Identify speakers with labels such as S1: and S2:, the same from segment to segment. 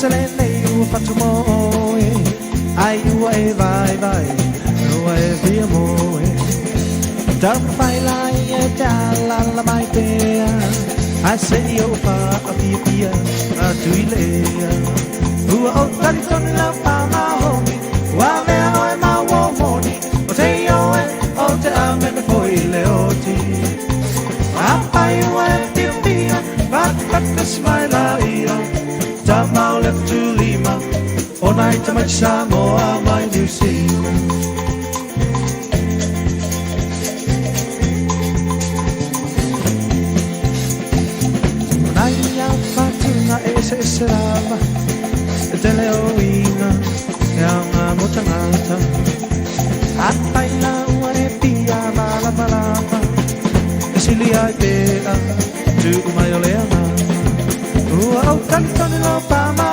S1: sale nei u faccio moe ai u e vai vai u e via moe dam fai lai e dalla la mai te I say yo fa a pia a Teuila u o tali ton la pa ma ho wa me o ma wo moni o te yo e o te ame me foi leoti a pai u e pia but the smile io Tamau left to Lima all night to my Samoa my New Zealand Naya Fatuna ese serava delle oina e una motanata a baila una pia mala malama e si li hai bea tu mai olea o cantone lo pa ma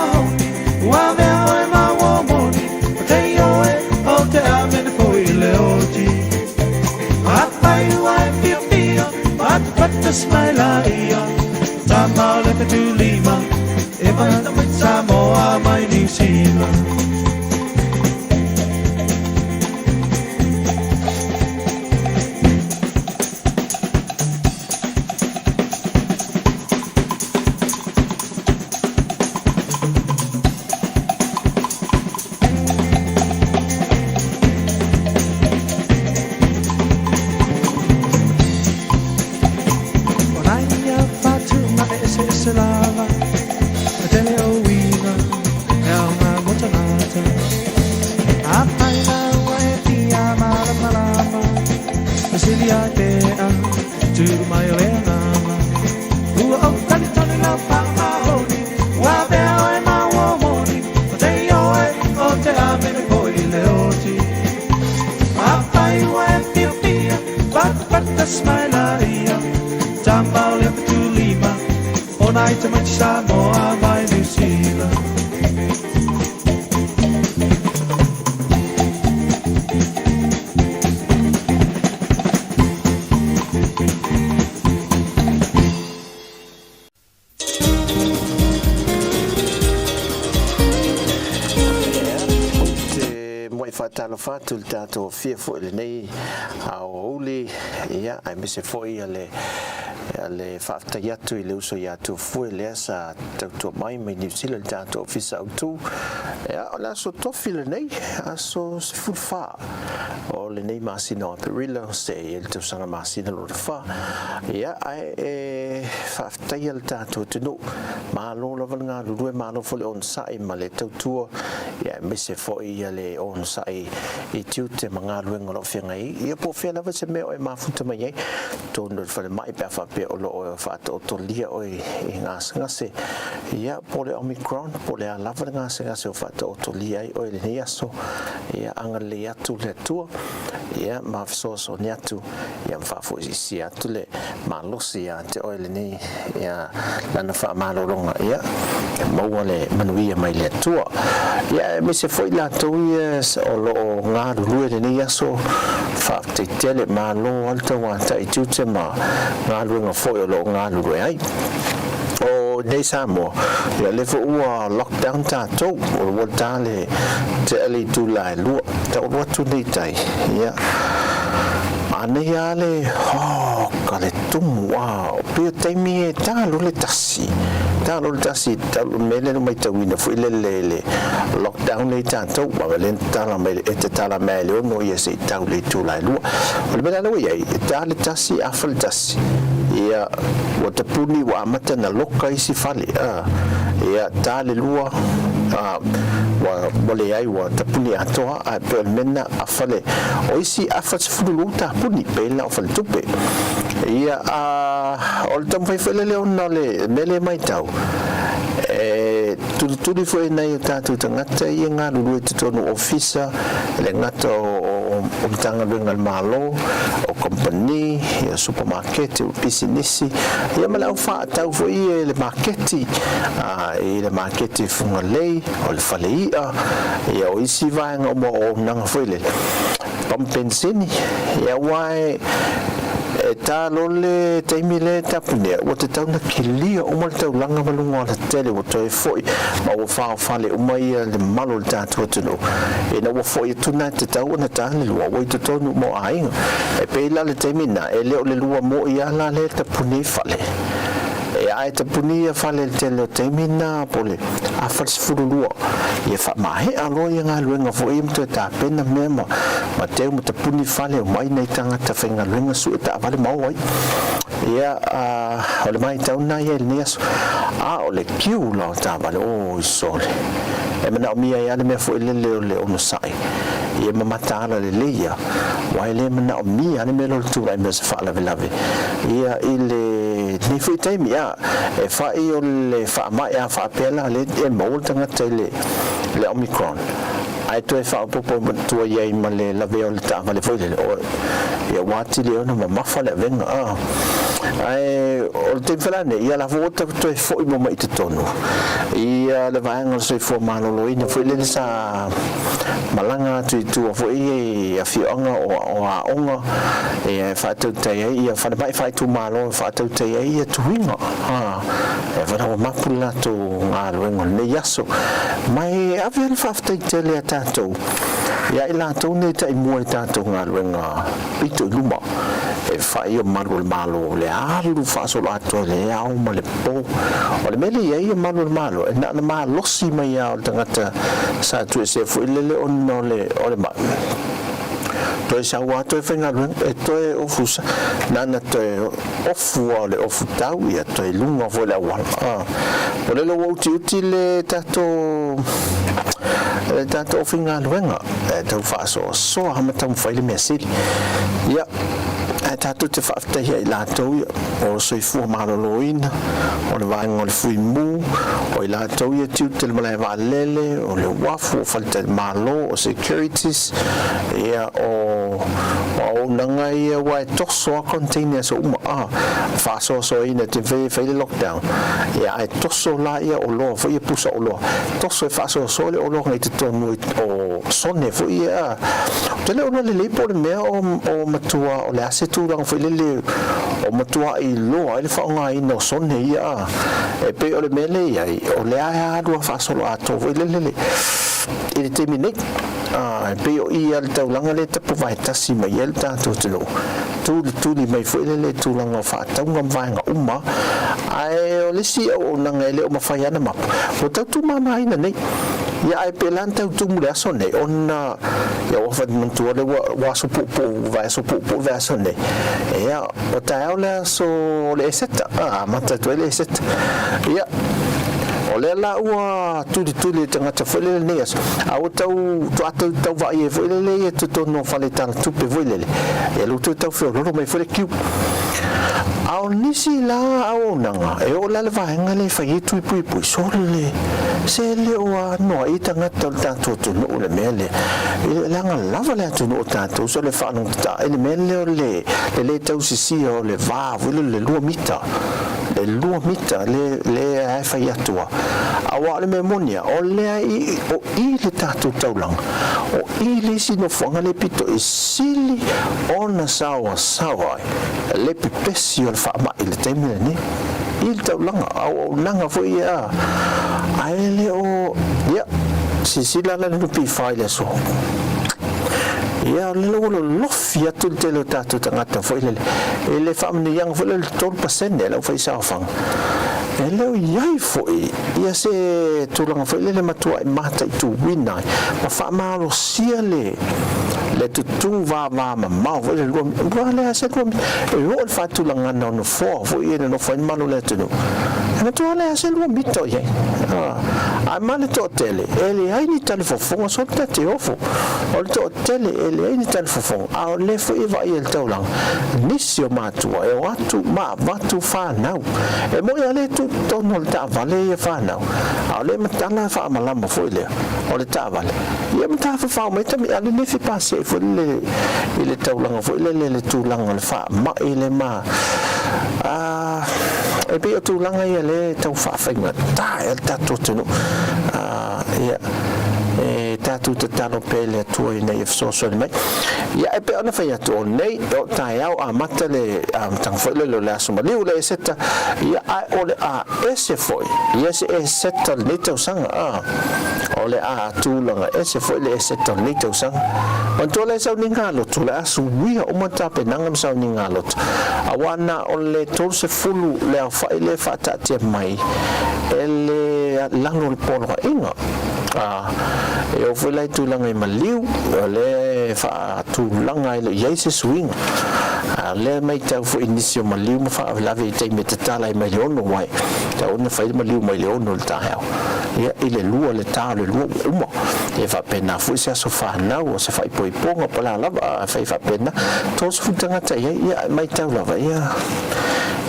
S1: wa me o ma wo moni te yo e o te ame poi le oggi a pai wa pio but the smile io tamale per tu Lima e va da Samoa mai New Zealand Samoa mai New Zealand
S2: Fatalo fatu il tato fia fu le nei a oli ia ai mese foi alle fatta yatu ile uso yatu fu le sa Tautua mai New Zealand tato fisa autu ia la so tofile nei aso fu fa o le nei masino perilo se il to sana masino lo fa ia ai fatta il tato tenu ma lo lo nga due malo fu on sai ma le Tautua ia mese foi ale on sai i tiute mga luenga lo fenga i po fela va se me o mafuta mai to no fa mai pa fa pe o lo fa to lia o i ngase ia po le omicron po le lava ngase o fa to lia o le niaso ia angale atu le tu ia ma so niatu ia fa fo si atu le ma lo si ate o le ni ia lana fa ma lo longa ia mo le manuia mai le tu ia me se foi la to ia o lo nga lu le ni aso fa te tele ma lo alta wa tai tute ma nga lu nga foi lo nga lu ai o nei Samoa ia le fo ua lockdown ta to o tale te ali tu la lu ta o tu nei tai ia ane ale kale tum wow pe te mi ta lu le tasi ta mele no mai tawina fu le lockdown nei tanto ma le tala mai e tala mai no ia se ta le tu la lu o le mena no ia ta le tasi afal tasi ia o te puni wa mata na loka isi fale ia ta le lua wa mole ai wa te puni atoa a pe mena afale o isi afal fulu ta puni pe la afal tupe ia o le tam fai fele le ona le mele mai tau tudo foi na tatu tangata ia nga lu te tonu officer le ngata o tanga bengal malo o company ia supermarket o business ia mala fa tau foi le marketi le marketi funga lei o le faleia ia o isi vai nga mo nanga foi le pampensini ia wai talo le taimile tapune o te tauna kilia o mal tau langa malunga le tele o toi foi ma o fa fale o mai le malo le tatu tunu e na o foi tuna te tau na tani lua o te tonu mo ainga e pe la le taimina e leo le lua mo ia la le tapune fale e ai tapune fale le tele o taimina pole a falsifuru lua ia fa mai alo ia nga luenga foi mto ta pena mema ma te mo tapune fale o mai nei tanga ta fenga luenga su ta vale mau ai ia o le mai tau na ia le neso o le kiu la ta vale o sole e mana mia ia le me foi le ono sai ia mamata ala le leia wai le mana mia le melo tu ai me se fa la velave ia ile ni foi taimi ia e fa io le fa mai a fa pela le e mo tanga tele le omicron ai tu e fa popo tu ia i male la veo le ta vale foi le ia wati le ona ma fa le venga ai o te falane ia la volta tu e foi mo mai te tonu ia le vanga se fo malo ina foi le sa malanga tu foi a fionga o a onga e fa tu te ia fa mai fa tu malo fa tu te ia tu winga e va no mapula tu ngalo ne yaso mai avia fa te le tato ia ila tu ne te mo tato ngalo nga pito luma e fa io malo le alu fa so la to le au ma le po o le meli ia malo e na ma losi mai ia o tangata sa tu se fu le ono le o le ma to e sa wa to e fenga e to e ofusa nana to e ofu le ofu tau ia to e lunga vo le wa o le lo uti le tato finga luenga e tau fa so ha ma tau fa le mesili ia tato te whaafta hia I lātou o soi fua maroloina o le vāinga o le fui mū o I lātou ia tiu te le malai wālele o le wafu o whalita malo o securities ia o nanga ia wai toso a containers o uma whaasoa ina te whaile lockdown ia ai toso la ia o loa fo ia pusa o loa toso e whaasoa le o loa ngai te tonu o sone fo ia te leo na le leipo le mea o matua o le ase tūranga fo le o matua I loa ele whaonga ina o sone ia e pe o le mele ia o le ae adua whaasolo ato fo le I le temi nei pe o ia le taulanga le tapu vai tasi mai ele tātou te lo tūli mai fo le tūlanga o whaataunga mvaenga uma ai o le si o nanga ele o mawhai ana mapu o tautu mama ina nei ia ai pe lan tautu mule aso nei ona ia o whad mantua le waso pupu vai aso pupu vai aso nei ia o tae o le aso le eseta mata tu ele eseta ia o le la ua tuli tangata foi le neas au tau vai e foi le e tu no fale tan tupe foi le e lu tu tau foi lo mai foi kiu au nisi la au nanga e o la vai ngale fai tu pui sole se le o no I tangata tanto tu no le mele e la lava le tu no tanto so le fa no ta e le mele le tau si o le va le lua mita le ai fai atua awa le memonia o le ai o I le tatu taulang o I le sino fonga le pito I sili ona sawa le pipesi o le whaama I le taimina ne I le taulanga au nanga fo ia ai le o ia sisila la nupi fai le so ia le lofi atu te lo tatu tangata fo le whaamani yang fo le 12% le fai saofang e leo iai foi ia se tulanga foi le matua I mata I tu wina ma whaamalo sia le tutu va mau foi le lua le ase lua e o le whaatulanga na no fo foi no foi malo le tunu e matua le ase lua mito iai ai male to tele ele ai ni tale fofonga so te ofo o le to tele ele ai ni tale fofonga a le foi va I le taulang nisio matua e o atu ma vatu fa nau e mo ia le tu tono le ta vale e fa nau a le matala fa malama foi le o le ta vale ia mata fa mai tami ale ne fi passe foi le taulang foi le tulanga le fa ma ele ma e pe o tulanga ia le tau fa fa ta el tatu tunu ia tatu te tano pele tua i nei so mai ia e pe ona fai atu o nei o tai au a mata le tang foi le le aso maliu le seta ia o le a ese foi ia se e seta le tau sanga o le a tulanga ese foi le seta le tau sanga manto le sau ninga lo tu le aso wia o mata pe nangam sau ninga lo awana o le tol se fulu le a fai le fata te mai ele lango le polo inga e o foi lai tulanga i maliu le fa tulanga i le yeise swing le mai tau fo inisio maliu ma fa lave i te metatala i mai ono wai tau na fai maliu mai ono le taheo ia i le lua le tau le lua uma e fa pena fu se aso fa nau o se fai poiponga pala lava fai fa pena tos fu tangata ia mai tau lava ia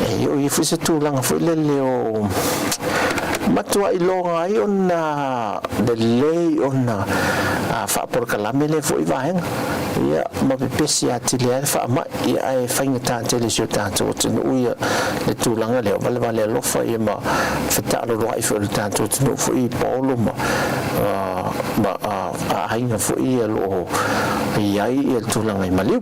S2: e o i fu se tulanga fo le leo matua i longa ai ona de lei ona fa por kalame le foi vaenga ia ma pepesi atile fa ma ia e fainga ta tele sio tanto tunu ia le tulanga le vale lo fa ia ma feta lo ai fo tanto tunu fo i paulo ma ainga fo ia lo ia i el tulanga i maliu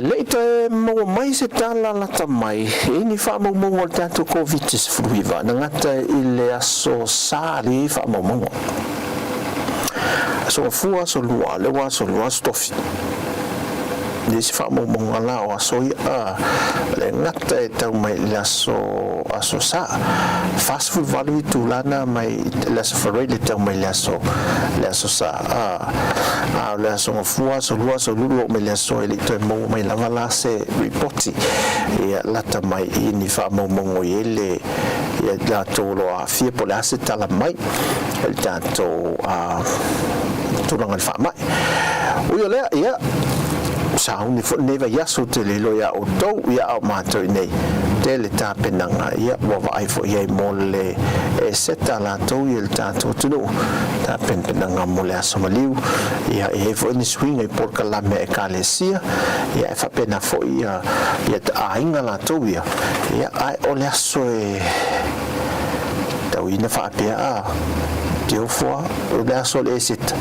S2: leite mo mai se tala la tamai ini fa mo mo tanto covid fruiva ngata ile aso sali fa mo so fua so lua le wa so lua stofi desi fa mo ngala o so ia le ngata e tau mai la so aso sa fast food value tu lana mai la so le tau mai la so sa la so fua so lua so lulu mai la so ele to mo mai la vala se reporti ia la tamai ini fa mo ele ia la tolo a fie po la se tala mai el tanto tu lang fa mai o le ia sa uni fo neva yaso te le lo ya o to ya o mato nei tele ta penanga ia wa vai fo ia mole e seta la to il tanto tu no ta penanga mole asomaliu ia e fo ni swing e por kala me kalesia ia fa pena fo ia ta ainga la to ia ai o le aso e tauina fa pia tio fo o le aso le seta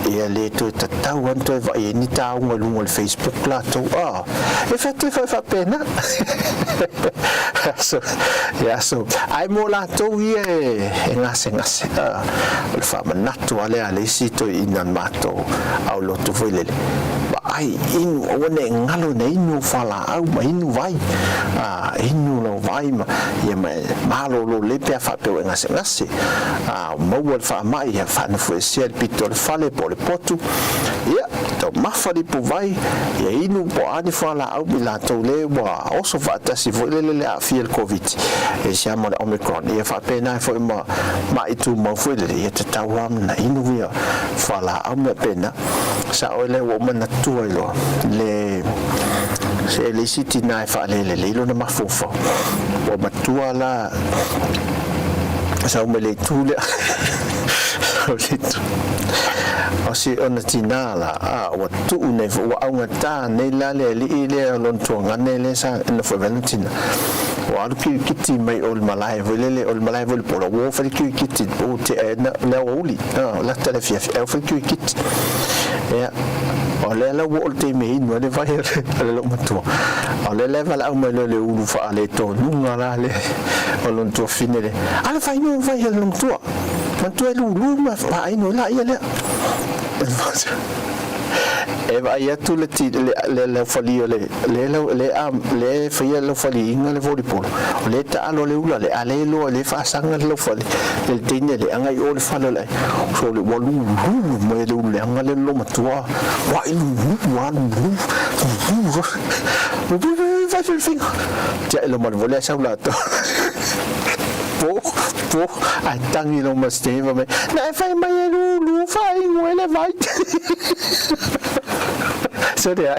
S2: ia le to tatau anto va e ni tau ngolungo le Facebook la to e fa pena so ai mo la to ia e ngase le fa manatu ale sito ina mato au lo to foi le ai in one ngalo nei no fala au mai no vai inu no vai ma ia malo lo le pe fa pe ngase mo wal fa mai ia fa no foi sia pitol fale le potu ia to mafali po vai ia inu po ani fala au bila to le wa oso fa tasi vo le a fiel covid e siamo le omicron ia fa pena fo ma itu mo fo le ia te tawam na inu ia fala au me pena sa o le wo mana tu lo le se le siti na fa le lo na mafofo wo matua la sa o me le tu le o si ona tinala o tu ne o aunga ta ne la le ile lon tonga ne le sa no fo valentina o alu kiti mai o malai volele o malai vol por o fa kiti o te na oli la tele fief e fa kiti ya o le la o te me no le vai le lo matua o le level au mai le ulu fa le to nunga la le o lon to finele ala fa no vai le lo matua mantu e lulu ma fa no la ia le e vai a tu le fali le fai le fali inga le volleyball le ta alo le ula le ale lo le fa sanga le fali le tine le anga o le falo le so le walu mo le ula anga le lo matua wa ilu wa vai finga ja lo mal voler sa la to po ai tangi no masteva me na fai mai lu fai ngole vai so de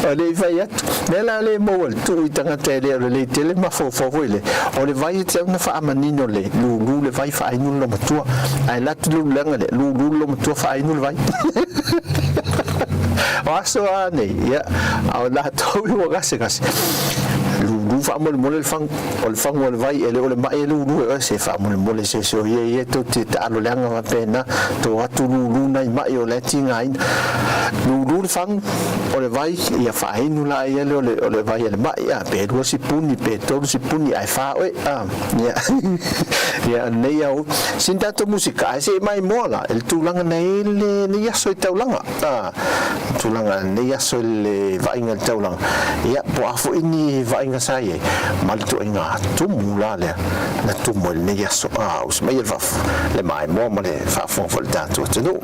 S2: ole vai nela le mo tu tanga tele le tele ma fo le ole vai te na fa manino le lu le vai fai nu lo matua ai la tu lu langa le lu lo matua fai nu vai aso ane ya au la to wo gase lu fa mo le fang o le vai ele o le mai lu se fa mo le se ye to te alo langa va pena to atu lu nai mai o le tinga in lu fang o le vai ia fa inu la ele o le vai ele mai a pe do si puni pe to si puni ai fa ya nei au sinta to musica se mai mola el tulanga nei le ia so taulanga tulanga nei ia so le vai ngal taulanga ya po afu ini vai ngal sai mal to inga tu mula le na tu mo nei ia so us mai el va le mai mo le fa fon volta tu no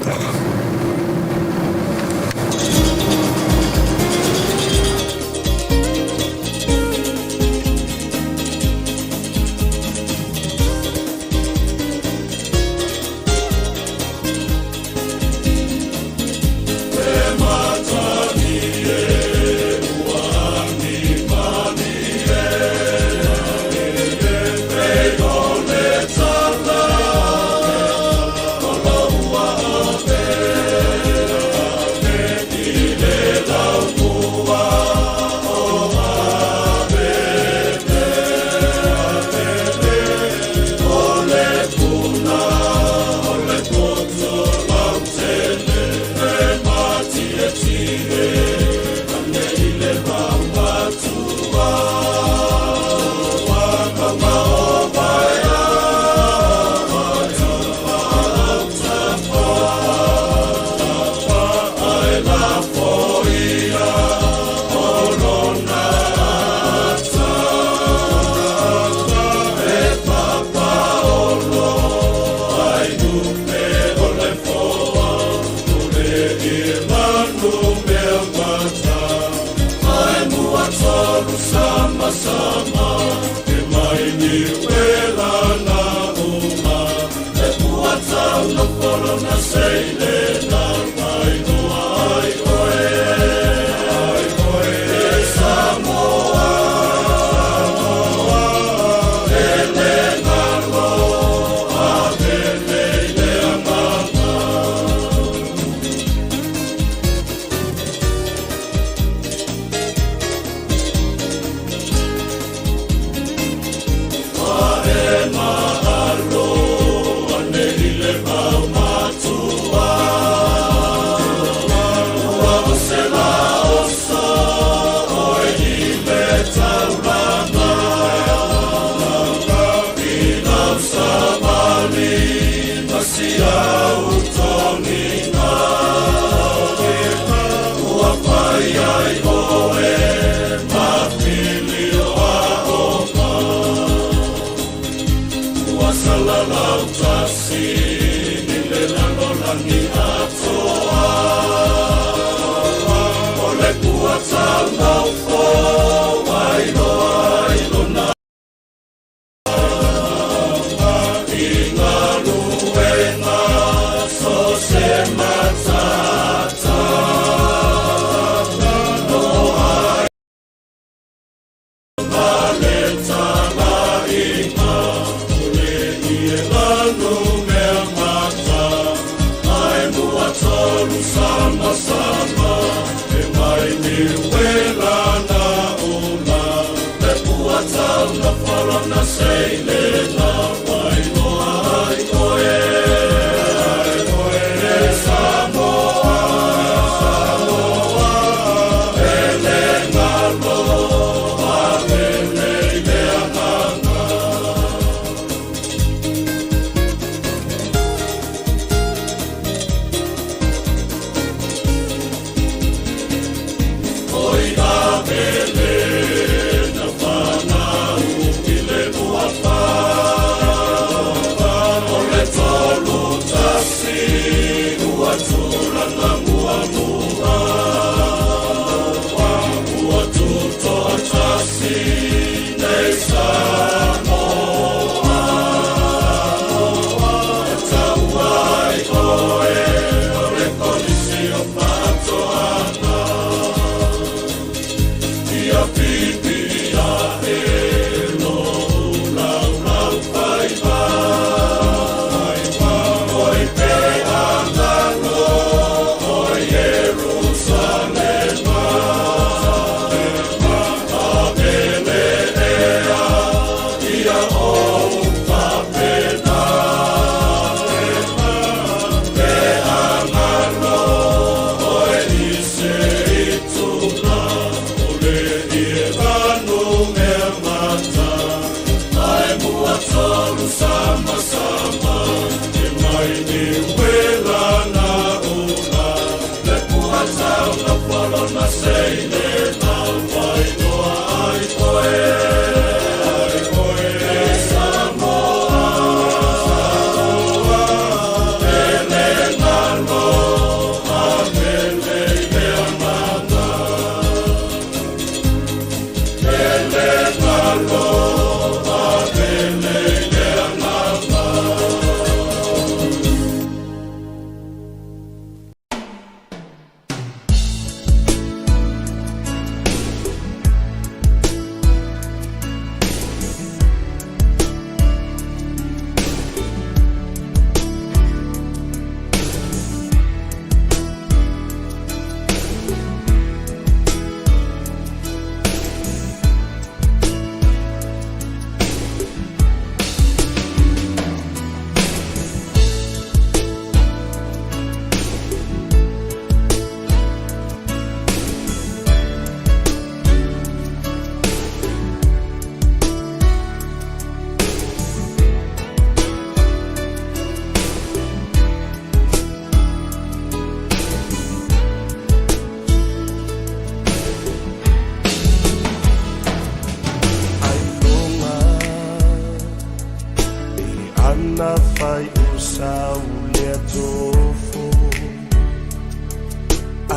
S3: Bele na pana u ile buat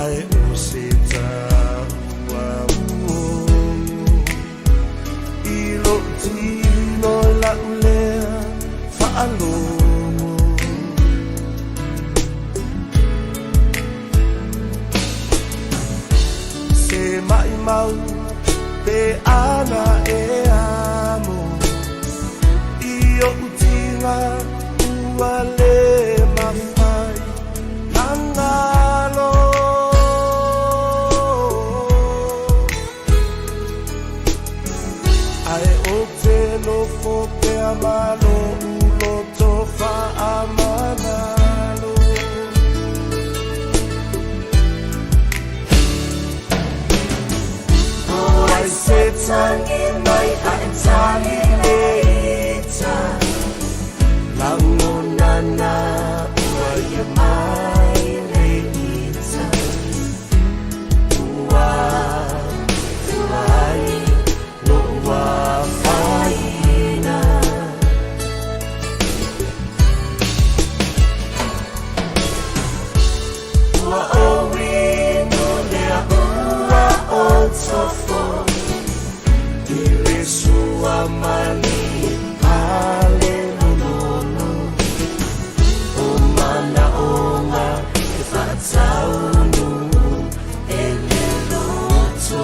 S1: Ai o se taua I lo tino la ulea whaalomo Se mai mau pe ana e amo I o utinga ua le mawhai Nangalo Ai o te lofo pe amalo Ulo tofa amanalo Oh, ai se tangi mai ai tangi leita Lango nana ua ia mai leita Ua tuai no ua whaina Ua o wino lea ua o tofo I resua mani ale lolono O mana onga e whataunu e le loto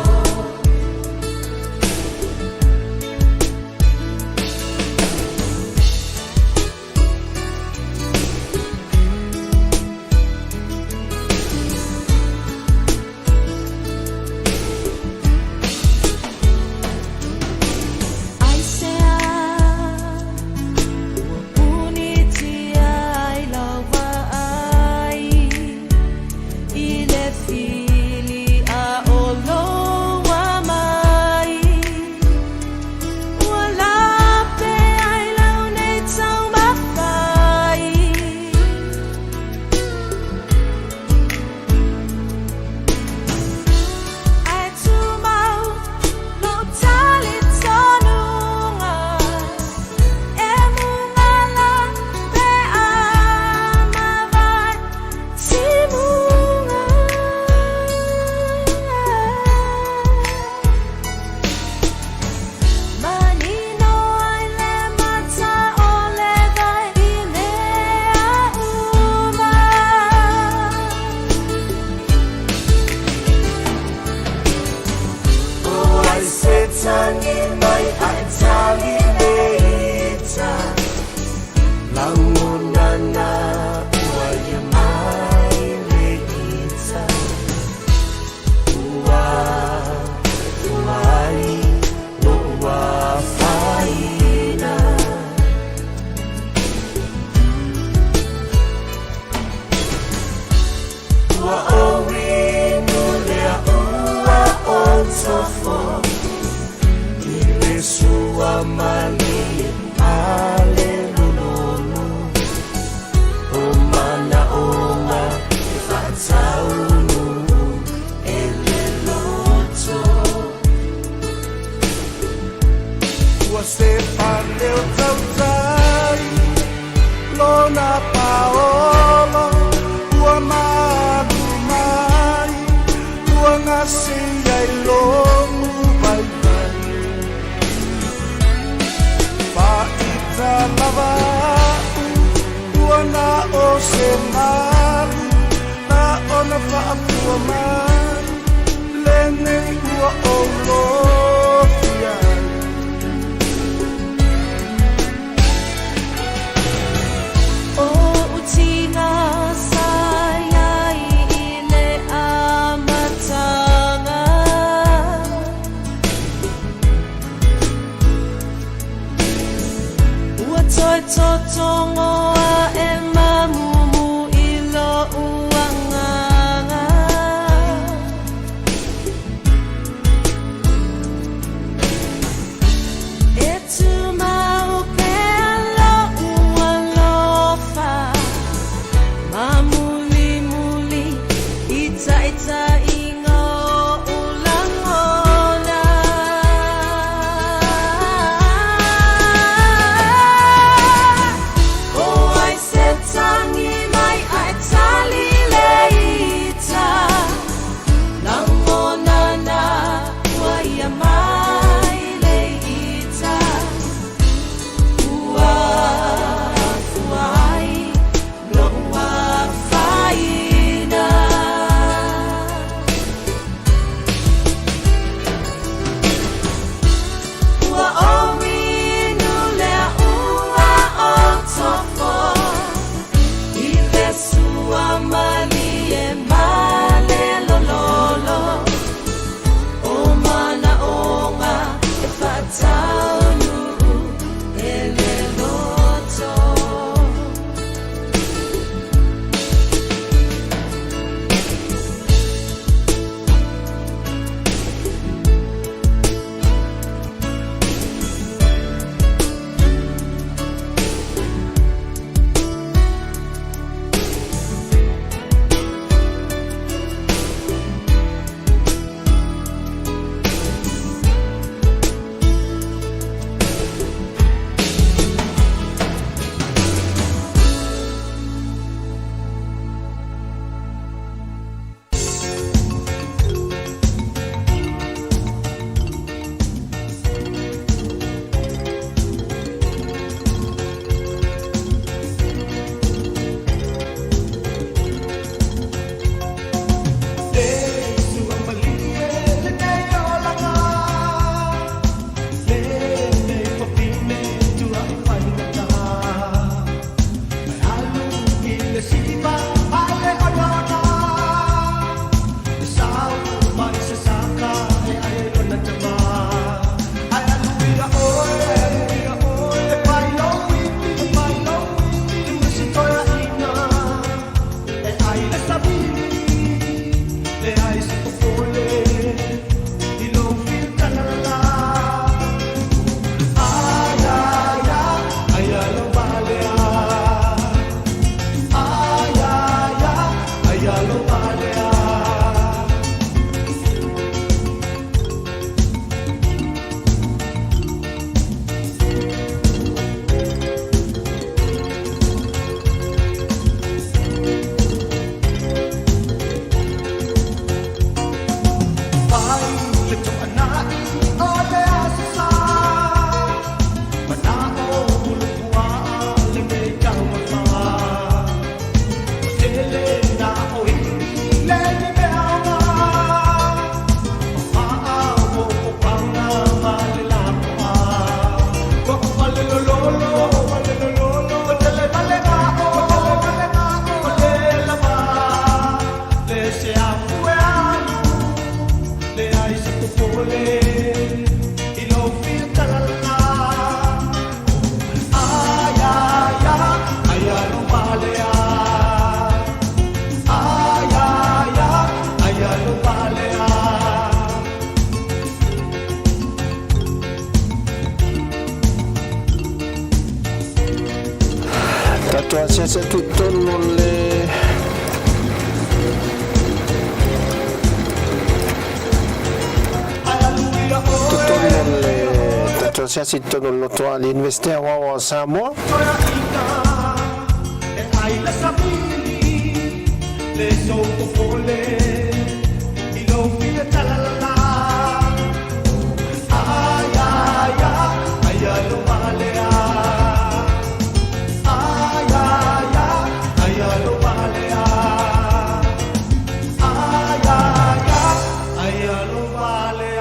S2: Tautua se tuttono le Tautua se tuttono lo toa l'investia wa Samoa le sotto folle i lo fine talala ay ay ay ay lo vale ay ay ay ay lo vale ay ay ay lo vale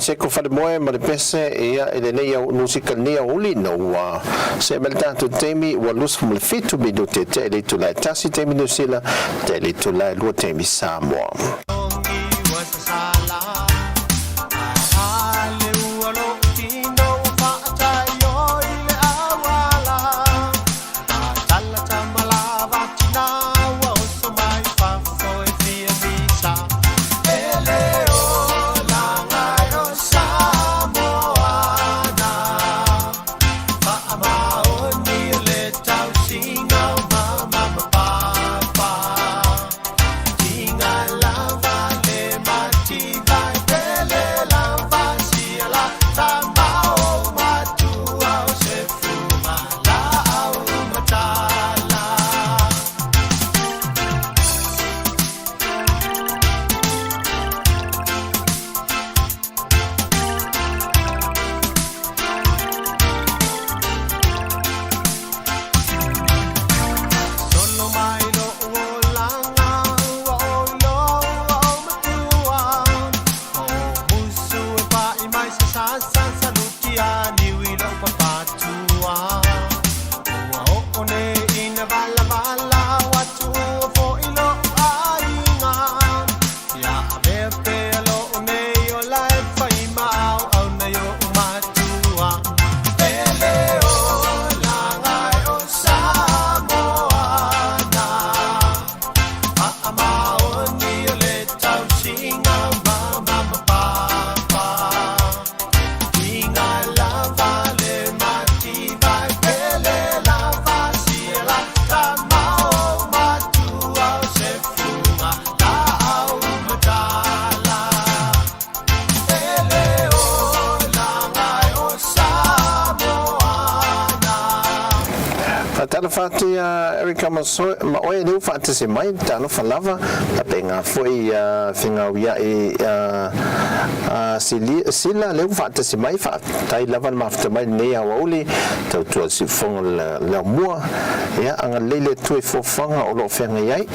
S2: se ko fale moe ma le pese ia ele nei au musical nei au li no se melta tu temi wa lus mo fitu bi do te le tu la tasi temi no sila te le tu la lo temi Samoa fati Erika ma oe ni fa te se mai tano fa lava la penga foi finga wia sila le fa te se mai fa tai lava ma fa mai ne auli tautua si fonga LAUMUA ya anga lele tu fo fanga o lo fenga yai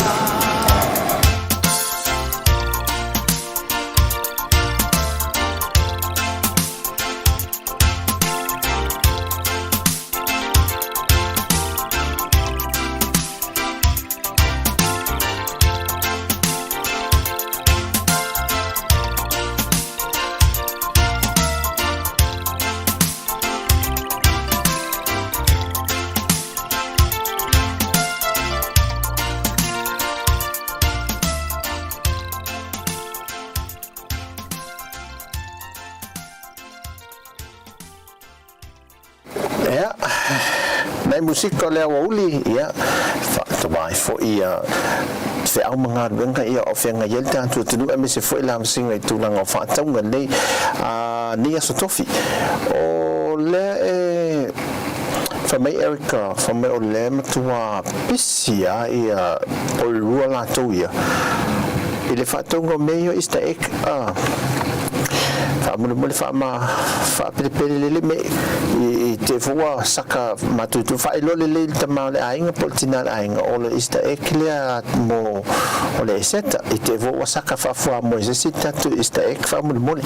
S2: nai musika le uli ia fa vai fo ia se au manga wenga ia o fenga yelta tu tu me se foi la singa i tulanga fa tonga nei ni aso tofi o le fa mai Erica fa mai o le matua pisia ia o rua la toia ile fa tonga meio ista ek mule fa ma fa pele me i te fua saka matutu fa ilo le tama le ainga poltina le ainga o le ista eklia mo o le seta i te fua saka fa fua mo se sita tu ista ek fa mule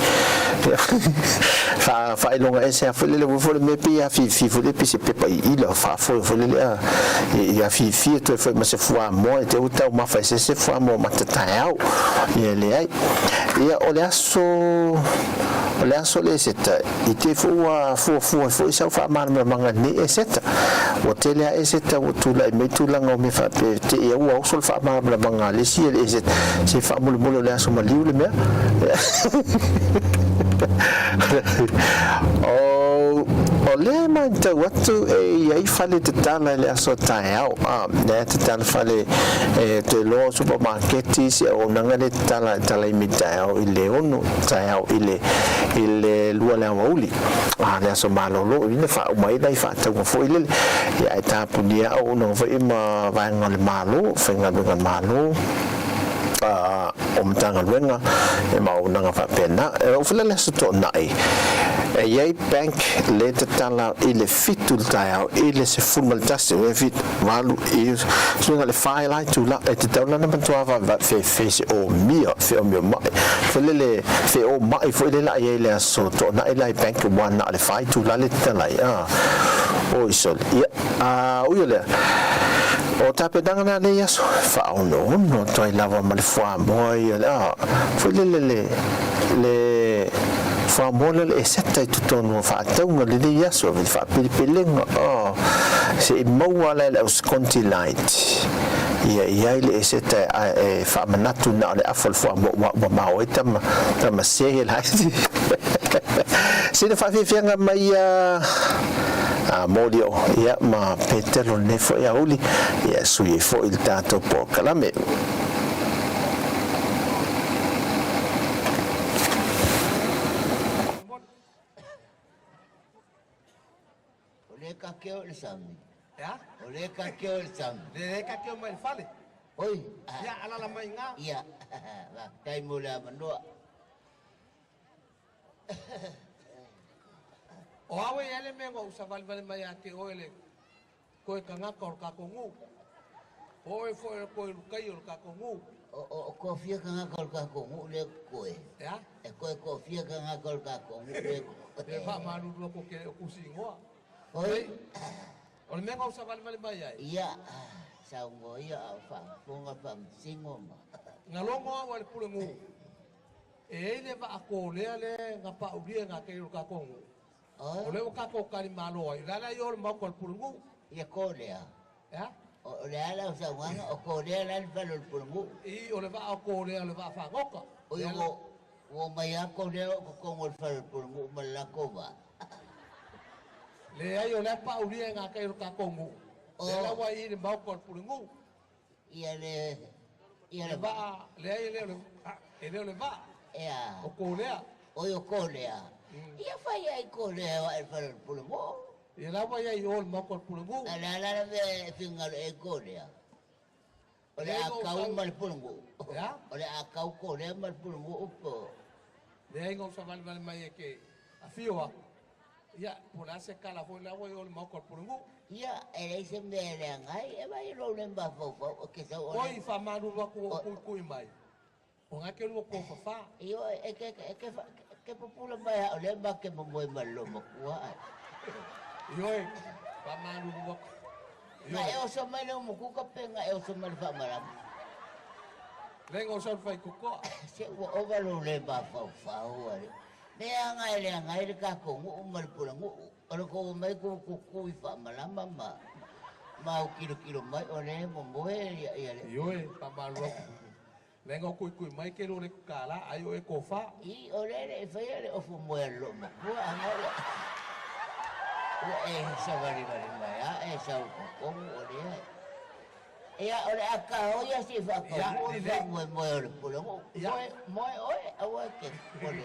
S2: fa ilo nga ese fa le fo le me pia fi fo le pisi pepa i lo fa fo le ya fi tu fo ma se fua mo te uta ma fa se fua mo matatau ia le ai ia o le aso le seta i te fua isa fa mana manga ni e seta o te lea e seta o tula i me tulanga o me fa pe te ia ua o sol fa mana manga le si e seta se fa mulu le aso maliu le mea o le mai tau atu e iai fale te tala le aso tae au le te tala fale te loa supermarketi se o nanga le tala i mi tae au i le ono tae au i le lua le awauli le aso malolo i le fa umai dai fa tau ngafo i le ia e tapunia au no fa ima vaenga le malo whenga dunga malo o mtanga luenga e maunanga fa pena o fele le soto nai e iai bank le te tala i le fitu tae i le se fumal tasi e fit walu i sunga le whae lai tula e te taula na mantua va fe se o mia fe o mia mai fele le fe o mai fo i le la iai le soto nai lai bank wana le whae tula le te tala o isol ia uio lea o tapedanga na le yaso fa no toi lava mal fwa moi fo le fa mole le seta tutono fa tonga le yaso fa pilinga se mo le sconti light ia le seta fa manatu na le afol fwa ma o tama se la se fa fianga mai modio ia ma petelo ne fo ia uli ia sui fo il tato po kalame
S3: ole ka ke o sami
S4: ya
S3: ole ka ke o sami
S4: le ka ke mai fale
S3: oi
S4: ya ala la mai nga
S3: ia va kai mula manoa
S4: o awe ele me ngo sa vale mai ate oele ko ka nga ko ka ko ngu o e fo ko kai o ka ko ngu
S3: o kofia ka nga ko ngu le ko
S4: ya
S3: e ko kofia ka nga ko ngu le
S4: e fa maru ko ke ku singo
S3: oi
S4: o me ngo sa vale mai ai
S3: ia sa ngo ia fa ponga pa singo ma
S4: nga longo o le pule ngu e le va ko le nga pa ubie nga ke ka ko ngu o le ka ko kali malo ai la yo ma ko pulungu
S3: ia kolea
S4: ya
S3: o le ala o sa wanga o kolea la falo pulungu
S4: i o le va ko le va fa ngoka
S3: o mai a kolea ko ngol falo pulungu ma la kova
S4: le ai o le pa uri nga ka ka kongu le la wa i le ma ko pulungu
S3: ia le
S4: va le ai le va
S3: ia
S4: o kolea
S3: o kolea ia fai ai kolea e falo pulungu
S4: ia la wa i o ma ko pulungu
S3: la me fingal e kolea o le akau mal pulungu
S4: ya
S3: o le akau kolea mal pulungu upo
S4: le ai ngo sa vale mai ke a fioa ia por ase kala foi la wa i o ma ko pulungu
S3: ia e se me le ngai e vai lo le ba fo o ke sa o
S4: oi fa maru wa ku mai o nga ke lu ko fa
S3: io e ke popula mai o le ba ke mo malo mo kwa
S4: Yoi, pa maru wa.
S3: Ma e o so mai no mo ku ka penga e o so mai fa maram.
S4: Lengo so fai kuko.
S3: Se o valo le ba fa o ale. Le ngai le ka ko mo mal pula mo. O ko mai ku i fa maram ma. Ma o kilo mai o le mo mo e ia le.
S4: Yoi, pa maru. Lengo ku mai ke lo le kala ayo e ko fa.
S3: I o le fa le o fu mo lo mo. Ku anga sa bari mai a sa ko o le ia o le aka o ia si fa ko mo o le pulo mo o ke o le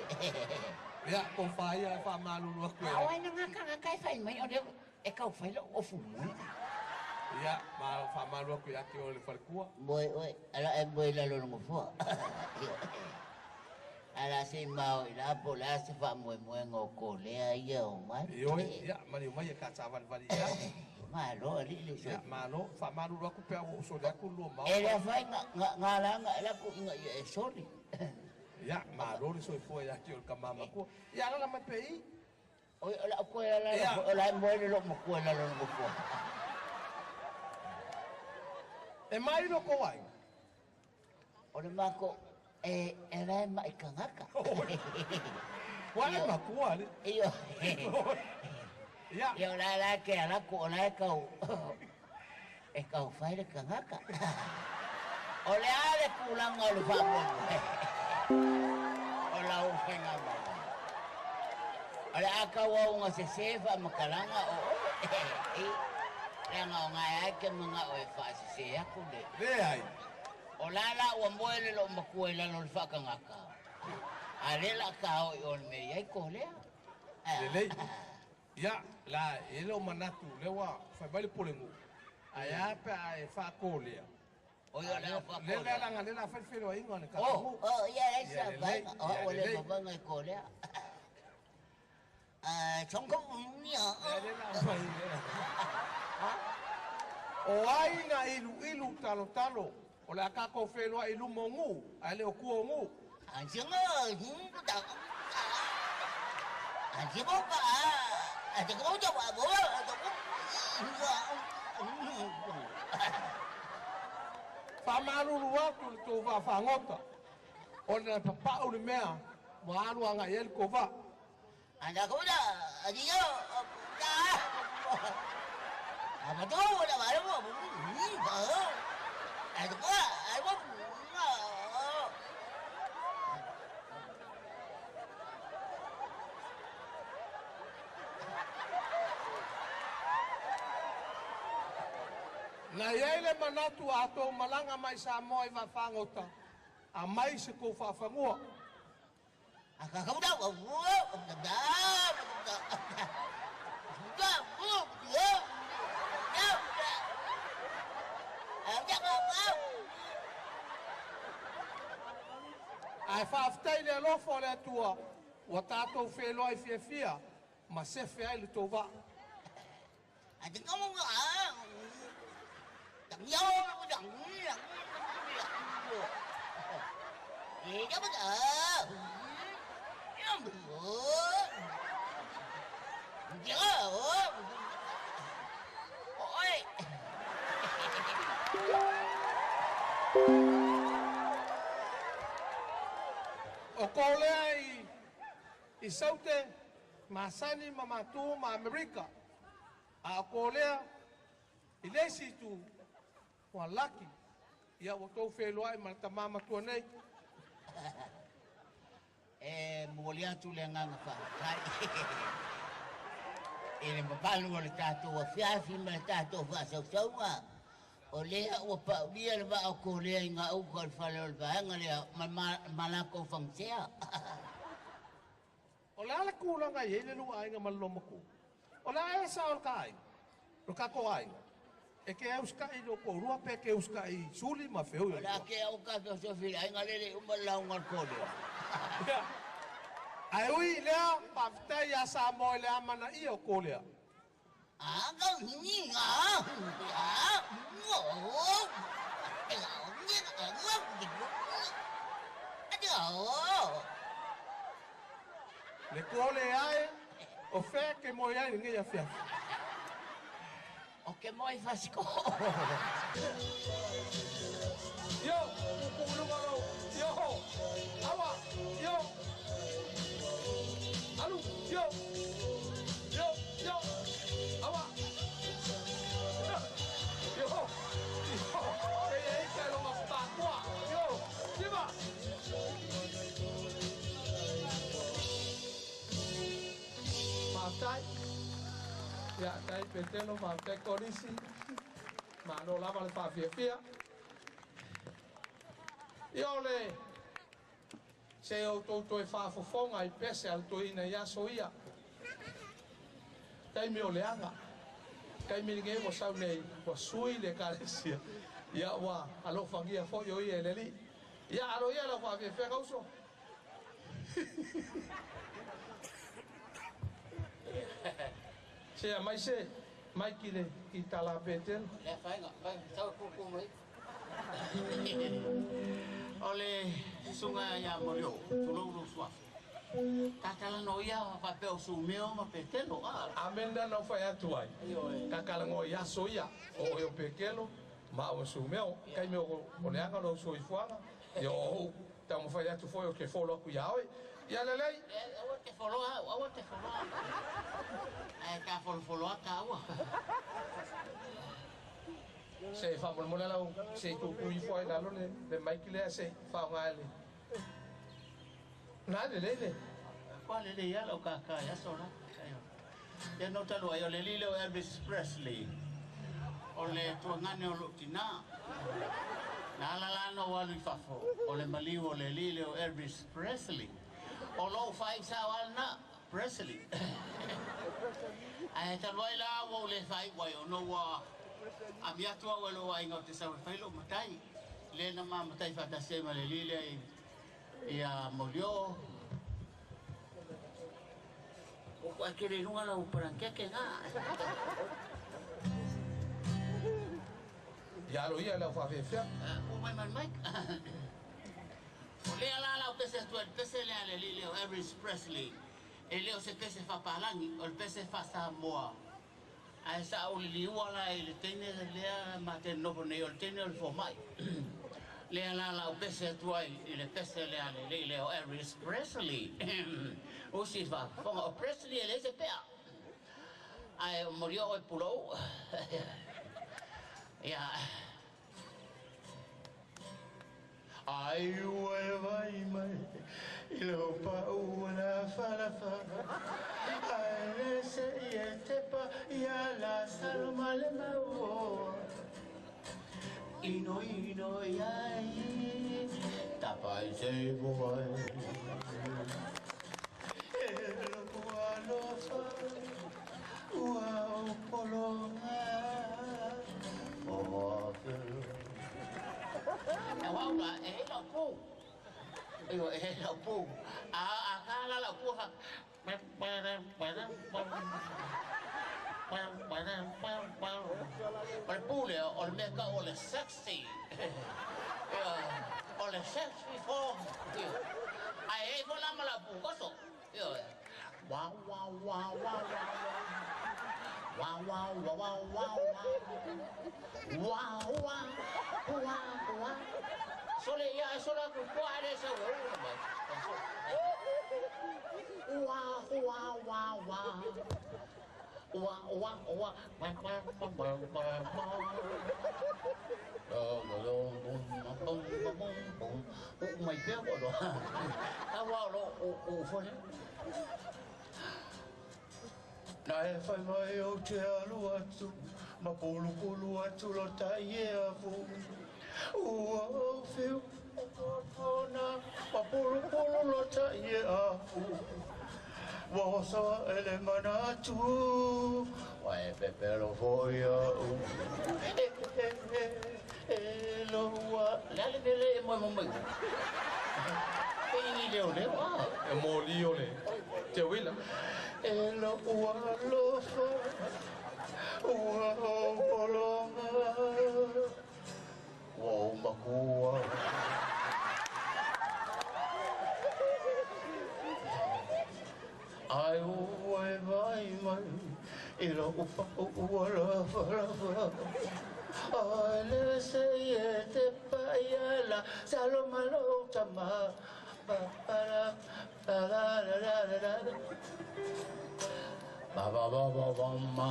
S4: ia ko fai a fa malu lo ko
S3: a wai nga ka fai mai o le e ka fai lo o fu
S4: ia ma fa malu ko ia ke o le falkua
S3: mo ala e mo la lo mo fo ala se mau ila pola se fa mo ngo ko le ia o mai
S4: ia mari mai ka ta val ia
S3: malo ali
S4: ya malo fa malu lo ko pe o so da ku lo ma
S3: ele fai nga la ku inga e sorry
S4: ya malo le so fo ya ki o ka mama ko ya la ma pe
S3: o la ko la mo le lo mo ko la lo mo ko
S4: e mai lo ko ai
S3: o le ma ko era mai kangaka
S4: wala ma ko ale
S3: iyo
S4: ya
S3: yo la que ala ko la ka e ka fai le kangaka o le ale pulang o le fa mo o la o fenga ma o le aka wa nga se fa makalanga o nga nga ai ke mga o fa se ya ku
S4: le ai
S3: o la o mo le lo makuela no le fa kangaka ale la ka o me ai ko le
S4: le ya la elo manatu le wa fa bali polengu aya pa e fa kolia
S3: o yo la fa
S4: le la nga le la fa felo ai ngone ka
S3: ya esa ba o le fa ngai kolia trong có ni
S4: o ai na ilu talo o la ka ko felo ai lu mongu ale o ku ngu
S3: anjing ta anjing ba ada kau coba bawa
S4: fa malu lua tu va fa ngota ona papa o le mea wa lu anga el ko va
S3: anda kau dah dia dah apa tu dah baru ada kau
S4: na yele manatu ato malanga mai Samoa i whangota a mai se ko whawhangua
S3: aka kau dah
S4: ai whawhtai le lofo le atua wa tātou whelo ai fia ma sefe ai le tō wā
S3: ada kau chẳng dâu chẳng gì đó bây giờ ôi
S4: o ko lea i saute ma sani ma matu ma Amerika a ko lea i lesi tu wa laki ia o tau whelo ai ma ta mama tua nei
S3: mulia tu le nganga fa ele mapalu o le tātou a whiawhi ma le tātou whaasausauga o lea ua paulia le wa o ko lea i ngā uka le whale o le vaenga lea malako whangsea
S4: o le ala kūranga i ele lua ainga ma loma ku o le ala sa o ka ai o ka ko ai e ke euska i no ko rua pe ke euska i suli ma feu
S3: o la ke au ka so fili ainga lele umalau ngar ko lea
S4: ai ui lea paftai a Samoa lea mana i o ko lea
S3: aga ni nga
S4: le ko le ai o fe ke mo ai nge ya fia
S3: o ke moi fasiko
S4: yo ku lu ngalo yo awa yo alu yo awa yo ei que lo más bagua yo lleva Matai Ya, dai petelo ma te korisi. Ma no lava le fa fia. Io le se o to e fa fofonga I pese al to ina ya soia. Dai mi o le anga. Kai mi nge mo sa nei ko sui le kalesia. Ya wa alo fangia fo yo I eleli. Ya alo ya la fa fia kauso. Se mai se mai kile ki tala petel.
S3: Le fai tau kuku mai. Ole sunga ya morio, tulou sua. Kakala no ia fa pe o sumeo ma petelo.
S4: Amenda no fa atu ai. Kakala ngo ia soia o yo pekelo ma o sumeo kai me o neanga no so ifuanga. Yo tamo fa atu foi o que folo ku yaoi. Ya lelei.
S3: O te folo. Ai ka folo ka wa.
S4: Se fa mo la se tu i foi la lo le mai ki le se fa ngale. Na de le.
S3: Kwa le ya lo ka ya sona. Ya no talo yo le lilo Elvis Presley. O le tu ngane o lo tina. Na la no wa li fafo. O le mali o le lilo Elvis Presley. O lo fai sa na Presley. Ai talo la wo le fai wa yo no wa. A mia tua walo ai ngau te sa fai lo matai. Le na ma matai fa ta se ma le lile ia molio. O kwa kere runga la upara keke nga.
S4: Ya lo ia la fa fe.
S3: O mai mai. O le ala la pese tu el pese le lile o Elvis Presley. E leo se pese fa palangi o el pese fa Samoa. A esa o li wala le tene le ma te no pone o tene o fo mai. Le ala la pese tu ai le pese le o Elvis Presley. O si fa o Presley le se pea. Ai murió el pulo. Ya. Ai vai mai ilo pa una fa ai le se te pa ya la salma le mau ino ai tapa se voi elo puano fa wow polonga oh wow la la pu. La pu. Acá la pu. El pule o el meca o el sexy. O el sexy form. Ai fo la mala pu coso. Wow wow wow wow wow wow wow wow wow wow wow wow sole ya sola ku kware sa wow wow wow wow mày biết rồi đó tao vào đó ủ phơi này phải mai ô chia lúa tu mà pulu tu lo tai afu ô phiêu na mà pulu lo tai afu wo so ele mana tu wa pepe lo voya lo wa la le mo mình cái điều đấy quá
S4: Mo lio le. Teuila.
S3: Elo lo fa polonga wo makua ai vai mai elo la fa ai le se te paia saloma lo tama para ba ba ba ba ba ma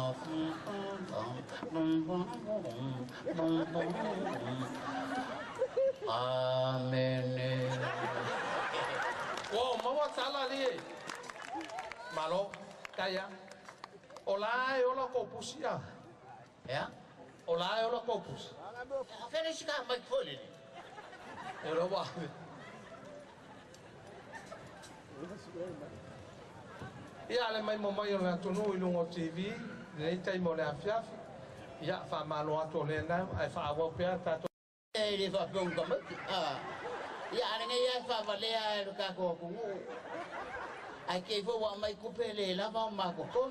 S3: amen.
S4: Wow, mawa sala ni. Malo, kaya. Olá, eu lá copus ya.
S3: Ya.
S4: Olá, eu lá copus.
S3: Fere sika mai fole.
S4: Eu lá vou. Ia le mai mamai o na tonu i lungo TV, nei tai mo le afiafi. Ia fa malo ato le na, ai fa awa pea tato.
S3: Le fa pong ka mai. Ia ale ngai ia fa vale a lo ka ko ku. Ai ke fo wa mai ku pele la va ma ko ko.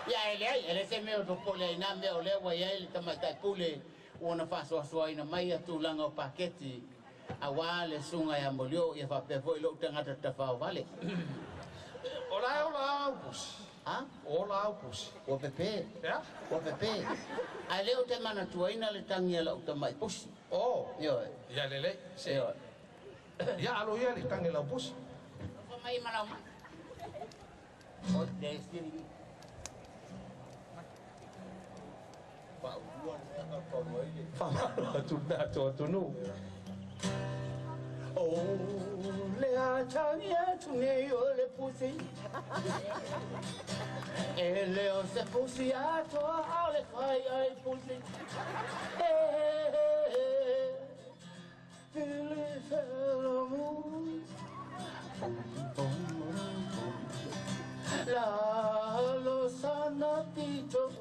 S3: Ia ele se me o pole na me o le wa ia le tama tai pule. Ona fa so ina mai atu langa o paketi. Awa le sunga ya molio ia fa pe foi lo tanga ta fa vale.
S4: Olá, opus.
S3: Ah?
S4: Olá, opus.
S3: O pepe.
S4: Ya?
S3: O pepe. Ai leo te mana tuaina le tangi ala uta mai pusi.
S4: Oh.
S3: Yo.
S4: Ia lele. Se.
S3: Yo.
S4: Ia alo ia le tangi la opus.
S3: Fa mai mana ma. O destiny. Pa uan ta pa moi.
S4: Fa malo tu na to nu.
S3: Oh, le tangi tu ne yo le pusi. Ele o se pusi ato ale fai ai pusi. Ele felo mu. La lo sanatito,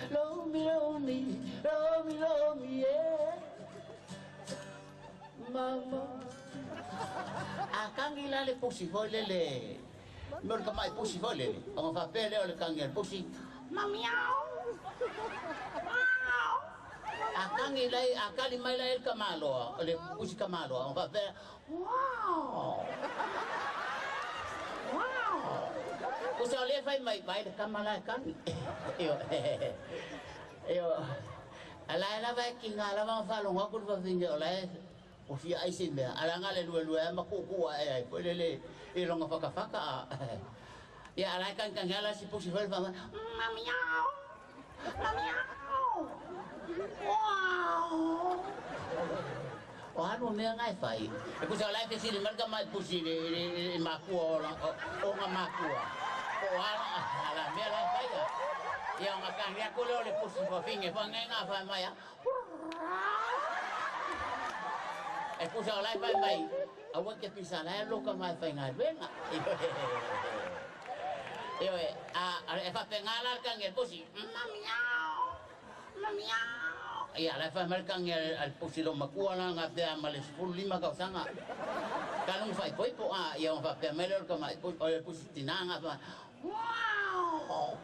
S3: lo mi, mama. Akang ila le pusi vole le. Mer ka mai pusi vole le. Ang fa pele o le kangel pusi. Mamiao. Akang ila akali mai la el kamalo, le pusi kamalo. Ang fa pele. Wow. Wow. Kusa le fai mai le kamala kan. Yo. Ala vai kinga va fa lo ngakul va vinge ola. O fia ai se mea, aranga le lue makukua ai, pole le e longa whakawhaka. Ia arai kan hala si pusi whare whama, mamiao, mamiao, wow. O anu mea ngai whai. E kusa alai te siri marga mai pusi le makua o ngā makua. O ala mea lai whai a. Ia ngā kangia kule o le pusi whawhinge, whangai ngā whai mai a. E kusa olai pai mai, awa ke pisa lai loka mai whai ngai wenga. Iwe, e whapengala kange pusi, mamiao, mamiao. Ia, lai whai mai kange al pusi lo makua la ngā pia male 15 kausanga. Kalung whai poipo ia whapea mai loka mai, o le pusi tinanga whai. Wow!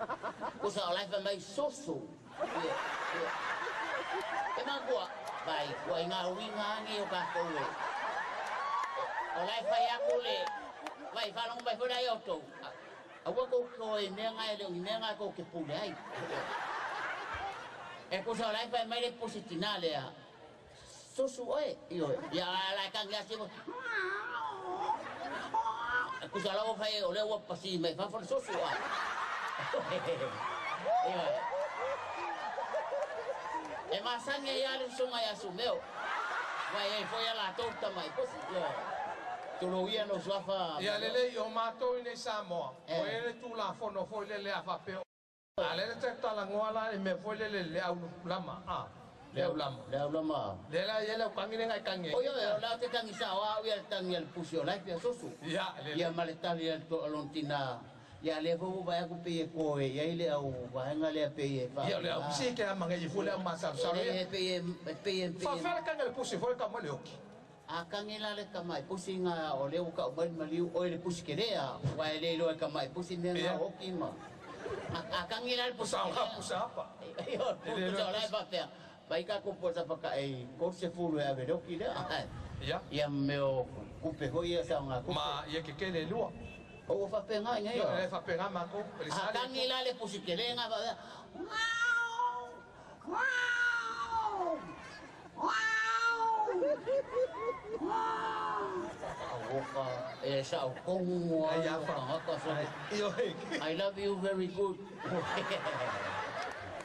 S3: Kusa olai whai mai soso. E makua. Vai, kua inga winga ni o ka koe. O lai whai aku le, vai whanong mai whanai oto. Awa ko koe mea ngai leo, mea ngai ko ke pule ai. E kusa o lai whai mai le positina lea. Sosu oe, io, ia lai kangi asimo. E kusa lau whai o leo wapasi mai whawhana sosu oe. Io, e masanga ia le sunga ia sumeo. Vai e foi ala torta mai posi. Tolo ia no swafa.
S4: Ia lele o mato ine Samoa. O ele tu la fono foi lele a fapeo. Ale le te tala ngoala e me foi lele au lama. Le lama.
S3: Le lama.
S4: Le la ia le kangine ngai kange.
S3: O yo la te tangi sa wa ia tangi el pusio lai pia sosu.
S4: Ia le.
S3: Ia maletali el to lontina. Ia le vo vai aku pe ko e ia le au vai ngale pe fa.
S4: Ia le au si ke manga i fule ma sa sa.
S3: Pe.
S4: Fa fa kange le pusi foi ka mole oki.
S3: A kangela le kamai pusi nga o le ka mai maliu o le pusi kerea. Vai le lo ka mai pusi ne nga oki ma. A kangela le pusi.
S4: Sa pusa pa.
S3: Yo, pusa lai pa pe. Vai ka ko posa pa ka e ko se fulu e ave oki le.
S4: Ia.
S3: Ia meu kupe ho ia sa nga kupe.
S4: Ma ia ke le lua.
S3: O fa penga nga
S4: yo. Ia fa penga ma ko.
S3: A kangela le pusi kerenga va. Wow! Wow! Wow! Wow! Sa kongo I love you very good.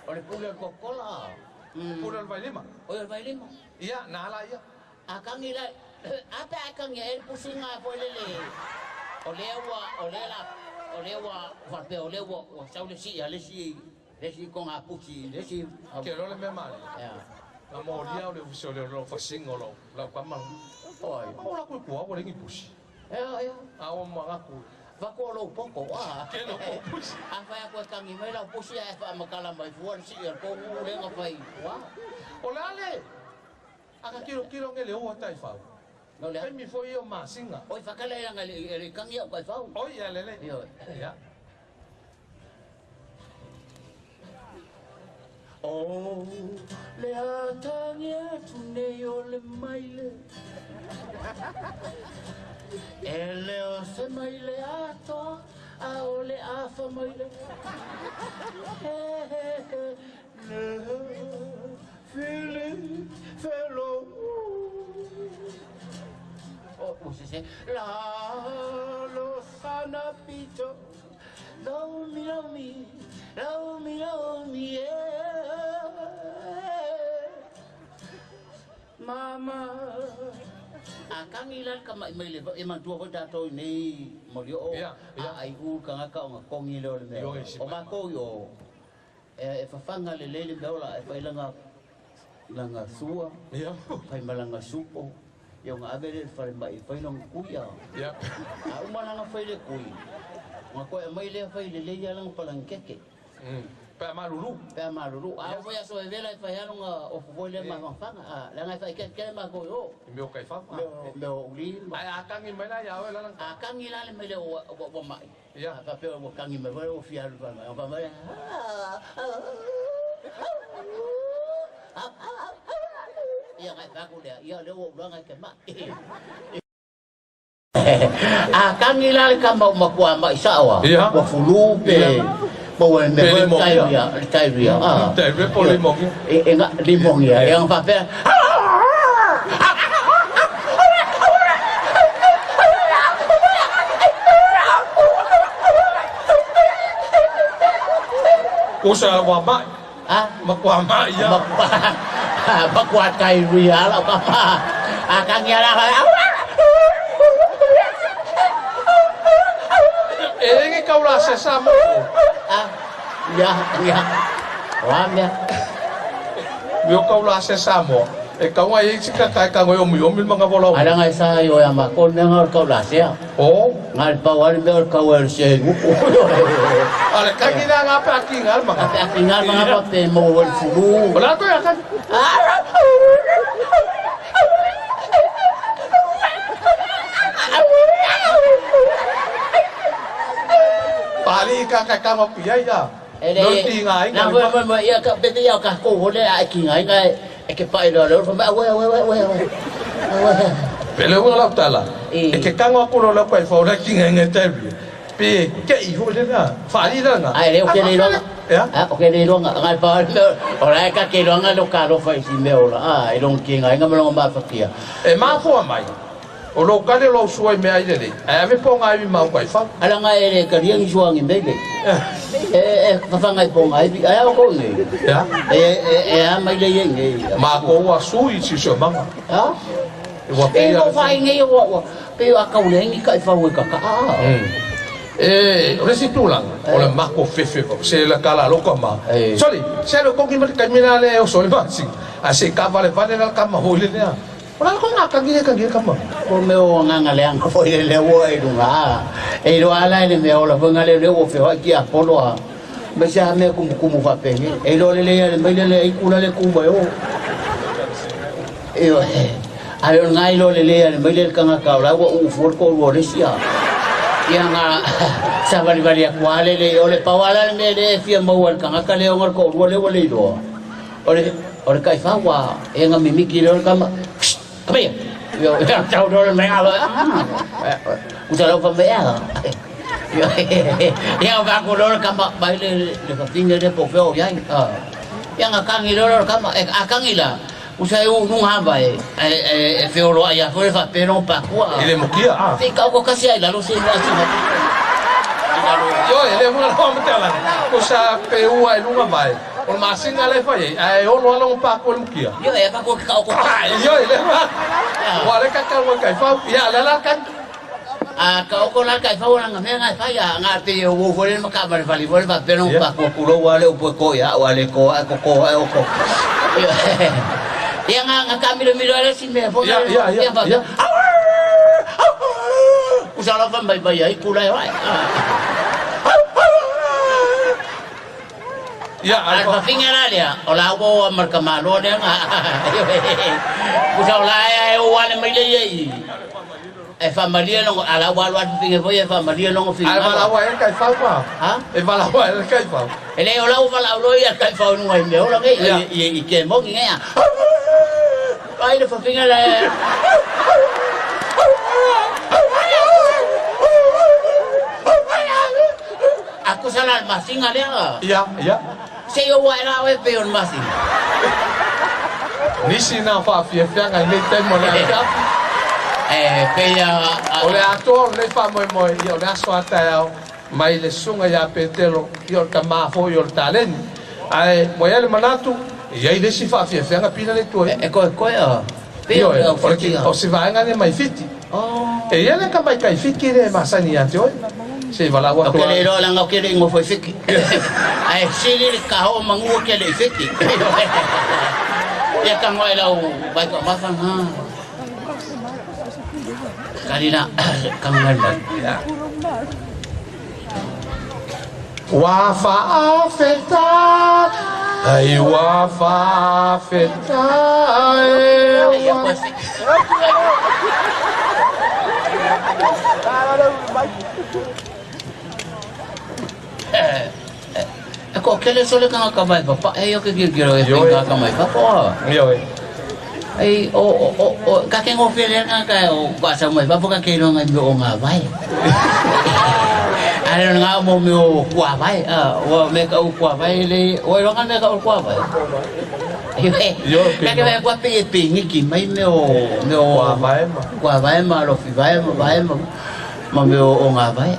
S3: Ore pula kokola.
S4: Pula vai lima.
S3: Oi vai lima.
S4: Ia nala ia.
S3: Akang ila apa akang ya el pusinga foi lele. Olewa olela Olewa, wape olewa, wasau lesi kong apusi, lesi.
S4: Kero le me mali.
S3: Ya.
S4: Na mo lia o le uso le lo fasingo lo, la pamang.
S3: Oi.
S4: O la ko ko le ngi pusi.
S3: Ya.
S4: A o mga ko.
S3: Vako lo poko
S4: Ke lo pusi.
S3: Apa ya ko kangi mai la pusi ya fa makala mai fuan si ya ko le nga fai. Wa.
S4: O le ale. Aka kilo ngele o tai fa.
S3: No le.
S4: Ai mi foi o masinga.
S3: Oi fakala ya ngali kangi ya ko fa.
S4: Oi ya le.
S3: Yo.
S4: Ya.
S3: Oh, le atangya tunne yo le maile. Ele o se maile ato, a ole afa maile. Fellow. Oh, se la lo sana pito. Love me, yeah. Mama. Akang ilan ka mai le emang tua pun dato ni molio. Ai u kang ka nga kongi le me. O ma ko yo. Fa fanga le le dola fa langa sua.
S4: Ya.
S3: Fa malanga supo. Yo nga abere fa mai fa long kuya.
S4: Ya.
S3: A malanga fa le kuya. Ngako mai le fa le ya lang palang keke.
S4: Pa marulu.
S3: A foi a so vela fa ya nga o foi le ma fanga. La nga fa ke ma ko yo.
S4: Meu kai fa.
S3: Me uli.
S4: Ai akang i mai la ya la lang.
S3: Akang ila le mele o mai.
S4: Ya.
S3: Pa pe o kang i me o fiar fa ma. Pa mai. Ya nga fa ko le. Ya le o nga ke ma. Akang ila le ka ma ko ma isawa. Wa fulu pe. Bawa me Teuila.
S4: Teuila po limong.
S3: Enggak limong ya, yang papel.
S4: Usa wama. Makwama ya.
S3: Makwa Teuila lah papa. Akang ya lah.
S4: Ini kau lah sesama.
S3: Ya. Ram ya.
S4: Yo kau lah sesama. Kau ngai sika kai kau yo mga bola.
S3: Ada ngai sa yo yang makon yang kau lah sia.
S4: Oh,
S3: ngal pawal me kau sia.
S4: Ale kaki na ngapa akingal mga.
S3: Akingal mga pa pe mo wal fulu.
S4: Wala to ya kan. Pali ka kama piyay ya. Nanti ngai.
S3: Nah, ya ka bete ya ka ko le ai ki ngai ke pa lo fa we.
S4: Pele wala tala. Ke kanga ko lo ko fa ora ki ngai ngai pe ke I ho le na. Fali na na.
S3: Ai le ke le lo.
S4: Ya.
S3: Oke le lo ngai pa ora ka ke lo ngai lo ka lo fa si me ola. Ai lo ki ngai ngai lo ma fa kia.
S4: Ma fo mai. O lo kale lo suai me ai le. Ai me po ngai ma ko fa.
S3: Ala ngai le ka riang suang i mele. Fa ngai po ngai ai ko ni.
S4: Ya.
S3: Mai le ngai.
S4: Ma ko wa sui si so manga.
S3: Ha?
S4: Wa pe
S3: ko fa ngai wa pe a ka le ngai ka fa we ka.
S4: Resi tulang, oleh mako fefe, se la kala loko ma. Sorry, se lo kongi mat kriminale o sorry masing. Ase kavale vale la kama hole ne. Ora ko ngaka gile kama.
S3: Ko me o nganga le ang ko le wo e dunga. E lo ala le me o la venga le wo fe wa ki a polo a. Me sa me kumu fa pe. E lo le me le I kula le kumba yo. E o ai ngai lo le me le kanga ka la wo u for ko wo le sia. Yang sabari bari kuale le ole pawala me le fia mawar kanga kale ngor ko wole do ole kai fa wa e nga mimi ki le kama apa ya yo tau do me ala usalo fa me ya yang va ko do kama bai le pinga de po feo ya yang akang i do kama akang ila usai nung haba feo lo ya foi fa pero pa kwa
S4: ele mokia
S3: fica ko kasi ai la lo se va
S4: yo ele mo la mo tela usa peu ai nunga vai o masinga le fai ai o lo pa ko mokia
S3: yo pa ko
S4: yo ele wa le ka ka mo kai fa ya la kan
S3: Kau ko la kai fa ora nga nga fa ya nga te o wo le maka ma fa li wo ba pero pa ko kulo wale o ko ya wale ko ko ko ya nga kamilo milo ale sin me fo ya usala fa mai bai ai kula ya ya alfa fingera dia ola wo marka malo dia nga usala ya wale mai le ye familia long ala walwa finge foi familia long finge ala wa el kai fa ha e vala wa el kai fa ele ola vala lo ya kai fa no ai me ola ke i ke mo nge ya ai de fa finge la aku salah masing ale ya se yo wa la we pe on masing nisi na fa fia nga le temo la peia ole ato le fa moi io la sua tao mai le sunga ya petelo io ka ma fo io talen ai moi le manatu e ai si fa nga pina le tue e ko io perché o si va nga mai fiti e ele ka mai kai fiki le masani ante oi se va la wa to le ro la nga ke ngo foi fiki ai sili ka ho mangu ke le fiki ya ka moi la ba ko ba fa ha kanina kangalan wafa afeta ai wafa afeta ako kele sole kang kamay pa ayo ke giro e pinga kamay pa yo ai o kakeng ofele nga ka o basa mo ba ka kino nga do nga vai ano nga mo mo kwa vai o me ka kwa vai le o ro nga me ka kwa vai yo ka ke kwa pe pingi ki mai me kwa vai ma lo fi vai ma me o nga vai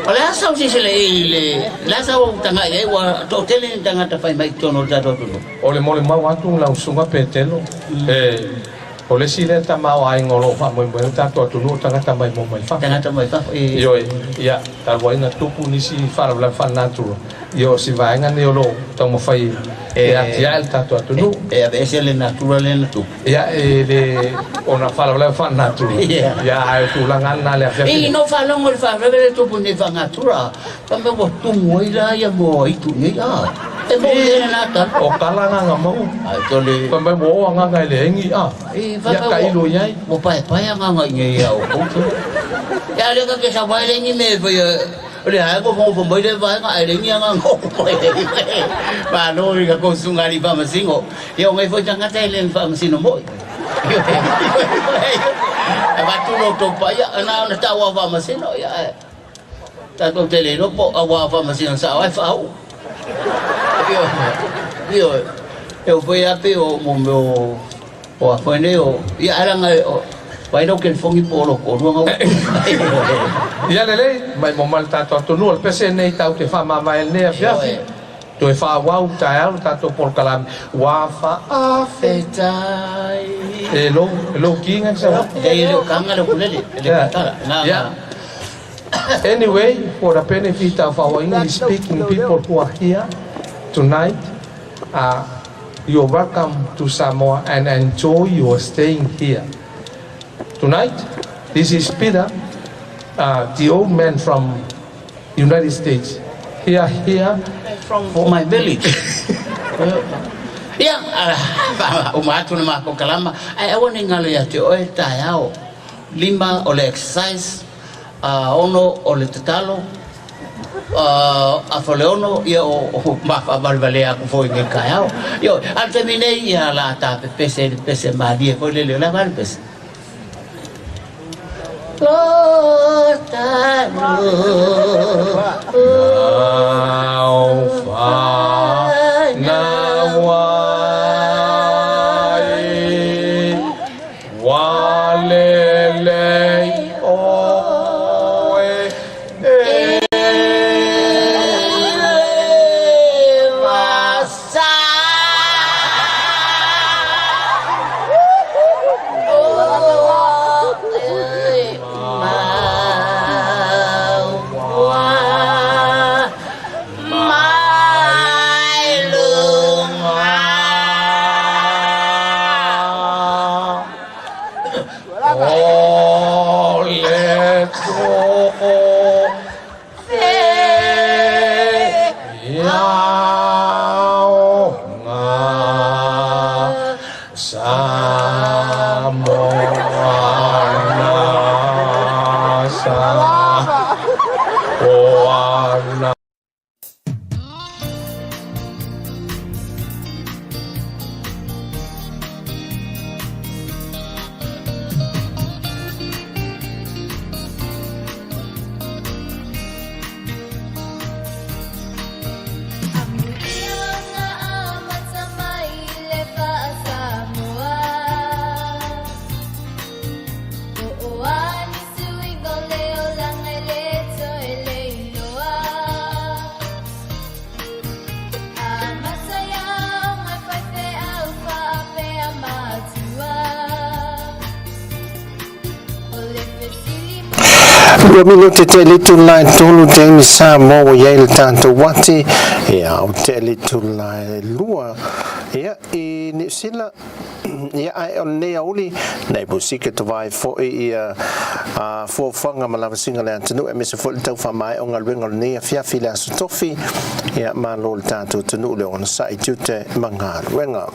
S3: Olha só se ele lá só tanga e wa hotel tanga ta fai mai tono ta to ole mole ma wa tu la usunga petelo ole si le ta ma wa ngolo fa mo ta to no tanga ta mai mo mai fa yo ya ta wa na tu pu ni si fa la fa natura yo si va nga ne lo to mo fai ya el ta to no a veces le natural le tu ya le ona fa la fa natura ya tu la ngana le fa e no fa lo mo fa le tu pu ni fa natura pa me bo tu mo ila ya mo i tu ni a e mo le na ta o kala nga mo ai to le pa me bo nga nga le ngi ya kai lo ya mo pa ya nga nga ngi ya o ya le ka ke sa ba le ni me Oleh aku fong boy de ba nga ai nya nga ngok boy ba no ka ko sunga li ba masingo yo ngai fo janga tai len fa masino boy ba tu no to pa ya na ta wa fa masino ya ta to tele no po wa fa masino sa wa fa yo foi a pe o mo o foi ne o ya era nga Vai no que fongi polo ko no ya lele mai mo mal ta to no pese nei ta ke fa ma mai ne afia to fa wa ta to por kalam wa fa afetai lo kinga sa e lo kanga lo kulele ya anyway for the benefit of our English speaking people who are here tonight you're welcome to Samoa and enjoy your staying here. Tonight, this is Peter, the old man from United States. Here from my village. Yeah, umatu na mako kalama. I want to ngalo ya te oe tayao. Lima ole exercise, ono ole tetalo, afoleono ia o mafa balbalea ko foi nge kayao. Yo, al termine ia la ta pese madia ko le la valpes.
S2: Minuto te litu lai tolu te misa mo ye il tanto wati ya o te litu lai lua ya I ni sila ya ai on ne uli nei musika to vai fo ia fo fanga malava singa le tanu e misa fo tau fa mai on alwenga ne fia fila so tofi ya ma lo tanto tanu le on sai tute manga wenga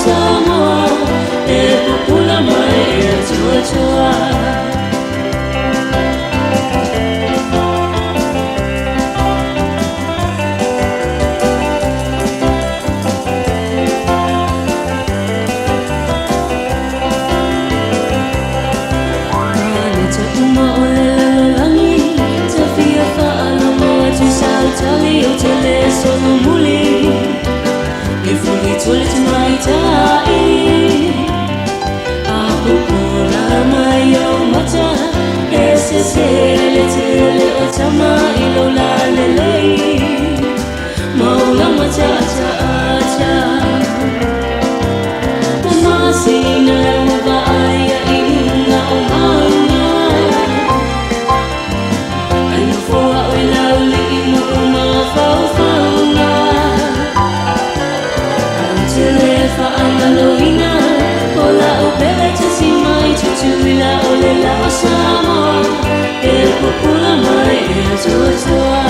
S5: Samoa, e pula mai e tua. tali o te le sono muli e fuli tole te mai tai a kukula mai o mata e se le tele o tama i lo la le lei maula mata ata mama sina le wa ai i na o hanga ai no fo a o la li no ma fa fanga antele fa analoina ola o bele te si mai Teuila o le la Samoa e kukula mai e Tautua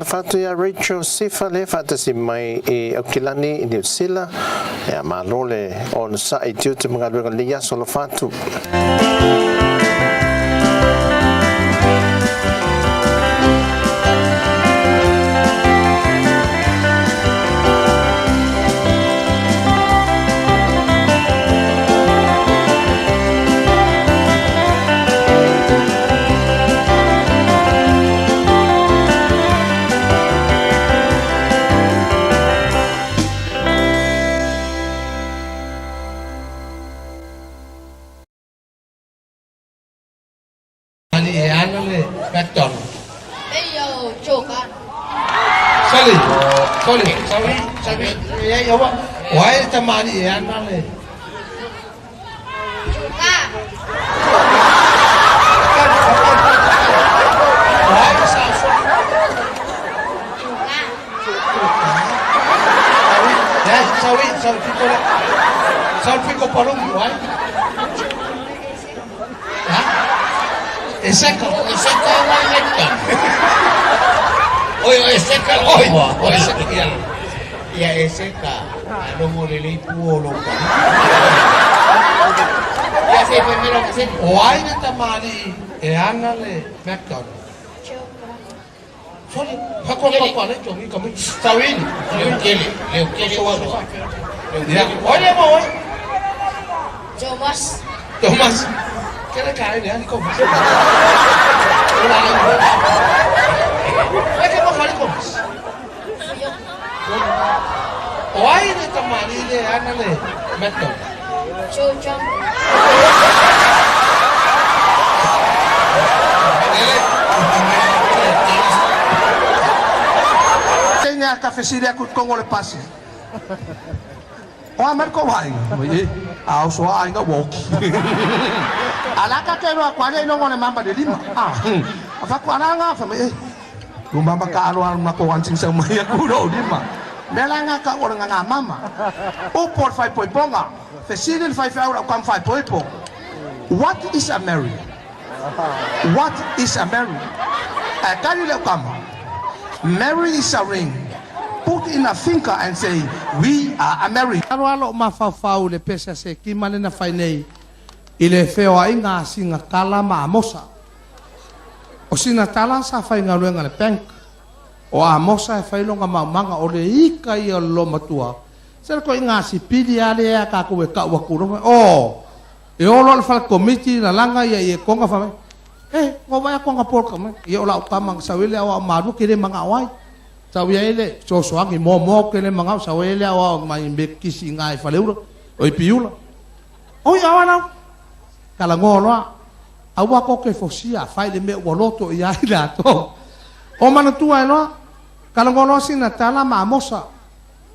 S2: Fatu ya Rachel Sifale fatasi mai e Okilani i New Zealand e malole on sa i tutu mga luenga liya solo fatu.
S4: Sorry. Ya wa. Why tamani ya nale. Sorry fico parung why? Eseka wa neta. Oi, eseka oi. Eseka. Ya eseka. Ano mo lili puolo ka. Ya se primero que se. Why na tamali e anale McDonald. Sorry, hako pa le jomi kami. Sawin. Leo kele wa. Ya, oye mo. Thomas. Kaya kaya niya ni ko. Eka mo kali ko. Why na tamali le anale McDonald.
S6: Chojam.
S4: Tenha cafeceria com o passe. O Marco vai. Ah, só ainda walk. Alaka kero akwale no ngone mamba de lima. Afa kwaranga fa me. Lumamba ka alo na ko wansing sa maya kuno lima. Melanga ka ora nga mama. O por fai ponga. Fesiden 5 hour come 5 poipo. What is a marriage? What is a marriage? Can you come? Marriage is a ring. Put in a finger and say, we are a marriage.
S1: Alo mafafau le pesa se kimale na fainei. Ile feo ainga singa kala maamosa. O singa tala sa fainga luenga le penk. O amosa e failonga mamanga o le ika i o lo matua. Sera ko inga si pili ale ya ka ko ka wa kuro. Oh. E o lo fal committee na langa ia e konga fa. Ngo vai konga por ka me. Ia o la utama sa wele o maru kire manga wai. Sa wele so soangi mo kire manga sa wele o mai mbeki singa e faleuro. O piula. O ia wana. Kala ngolo awa ko ke fosia fai le me woloto ia ila to. O mana tua no
S4: Kalau ngono sina tala ma mosa.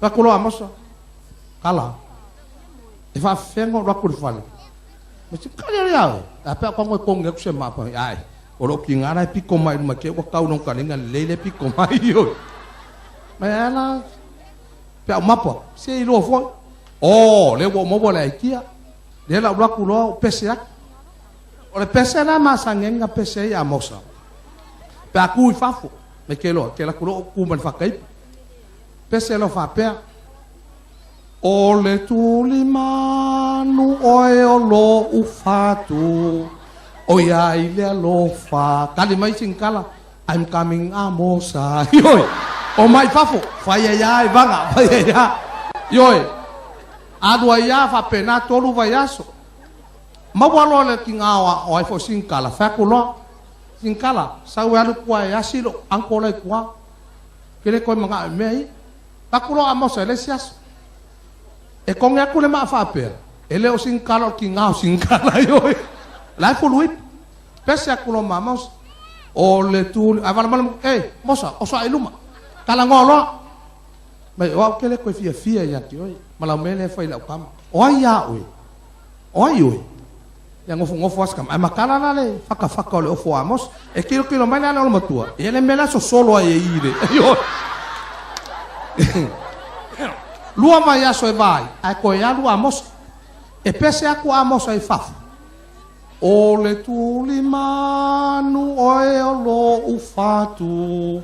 S4: Pakulo amosa. Kala. Ifa fengo rakul fale. Mesti kali ya. Apa aku ngomong ngek sema apa ai. Olo kingara piko mai make ko kau nong kalinga lele piko mai yo. Mala pe mapo. Se ilo fo. Oh, le wo mo bola ikia. Le la rakulo pesia. Ora pesia na masangenga pesia ya mosa. Pe aku ifafo. Me kelo, ke la kulo ku man fakai. Pesia lo fa pe. Ole tuli manu oe o lo ufatu oia ile alofa kali mai singkala I'm coming amosa yoi o mai fafo faya ya vanga faya ya yoi adua ya fa pena tolu vayaso mawalo le kingawa o ai fo singkala fakulo singkala sawe alu kwa ya silo ankola kwa kele ko manga mei takulo amosa le siaso e con aku le ma fa per ele o sin kalo ki ngao sin kala yo la fo lui pese aku lo mamos o le tu aval mal mosa o sa iluma kala ngolo me o ke le ko fia ya ti oi mala mele fa ila kam o ya oi ya ngofo as kam ai makala na le faka le o fo amos e kilo mai na lo matua e le mela so solo ai ire yo lua mai aso e vai ai ko ya lua amos e pese aku amos ai fafu o le tuli manu oe o lo ufatu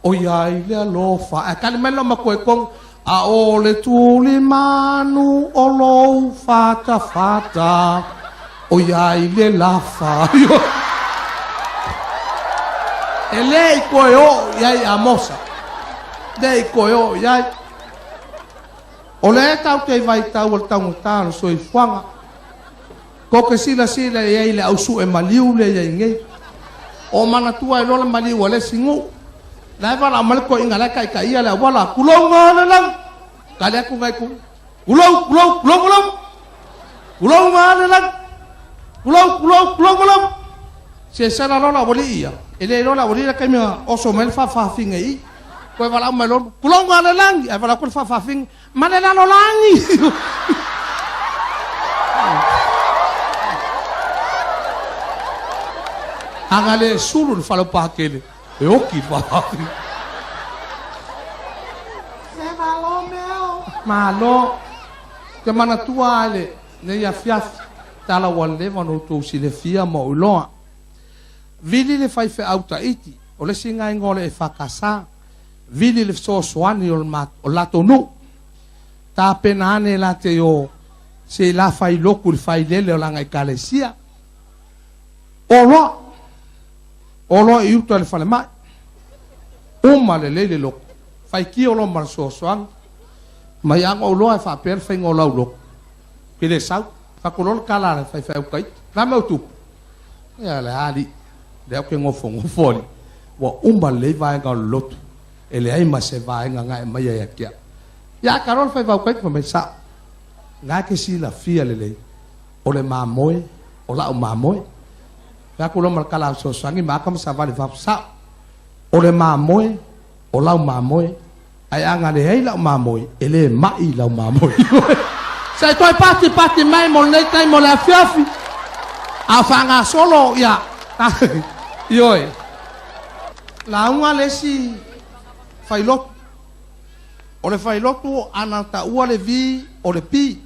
S4: o ya ile alofa a kali melo mako e kong a o le tuli manu o lo ufata fata o ya ile lafa ele ko yo ya amosa de ko yo ya o le tau te vai tau o tau talo so i fuanga ko ke sila e le au su e maliu le ia ngei o mana tua e lola maliu le singu la va mal ko inga la kai kai le wala kulonga le lang kale ku ngai ku kulonga le lang kulong se sala lola boli ia ele lola boli la kai me o so mel fa fingei ko va la melon kulonga le lang e va la ku fa fing Malena lo langi. Angale sulu falo pakele. E oki fa. Se malo meu. Malo. Ke mana tua ale ne ya fiaf tala wale vano to si le fia mo loa. Vili le fai fe auta iti. O le singa ngole e fakasa. Vili le so swani o mat o lato no. Ta penane la te o se la fai loku il fai lele o langa ikalesia olo i uto le fale mai uma le lele loku fai ki o lo marso soang mai ang o lo e fa per fai ngolo loku pile sau fa kolol kala le fai fai kai la me tu ya le ali le ke ngofo ngofoli wa umba le vai ga lotu ele ai ma se vai nga mai ya kia ya karol fai va kai ko me sa nga ke si la fia le o le mamoe o la o mamoe ya ko lo markala so sangi ma kam sa vale va sa o le mamoe o la o mamoe ai anga le hei la o mamoe ele mai la o mamoe sai toi pati mai mo nei tai mo la fiafi a fanga solo ya yoi la unga le si fai lo o le fai lotu ana taua le vi o le pi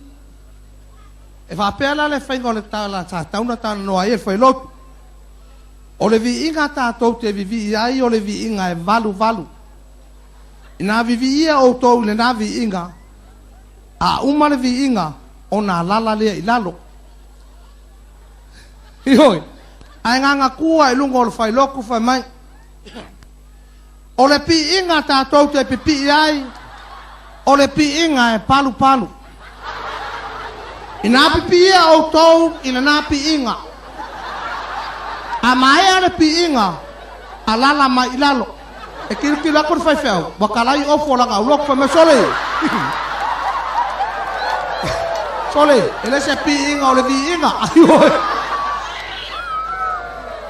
S4: e fa pela le fai ngole tala sa tauna tala no ai e fai lotu o le vi inga tatou te vivi ai o le vi inga e valu ina vivi ia o tou le na vi inga a uma le vi inga o na lala le i lalo ioi ai nganga kua i lungo le fai loku fai mai o le pi inga tatou te pipi ai o le pi inga e palu ina pipi ia o tou ina na pi inga a mai a le pi inga a lala mai lalo e kiri la kur fai feo bakalai o fo la ga lok fa me sole ele se pi inga o le vi inga ayo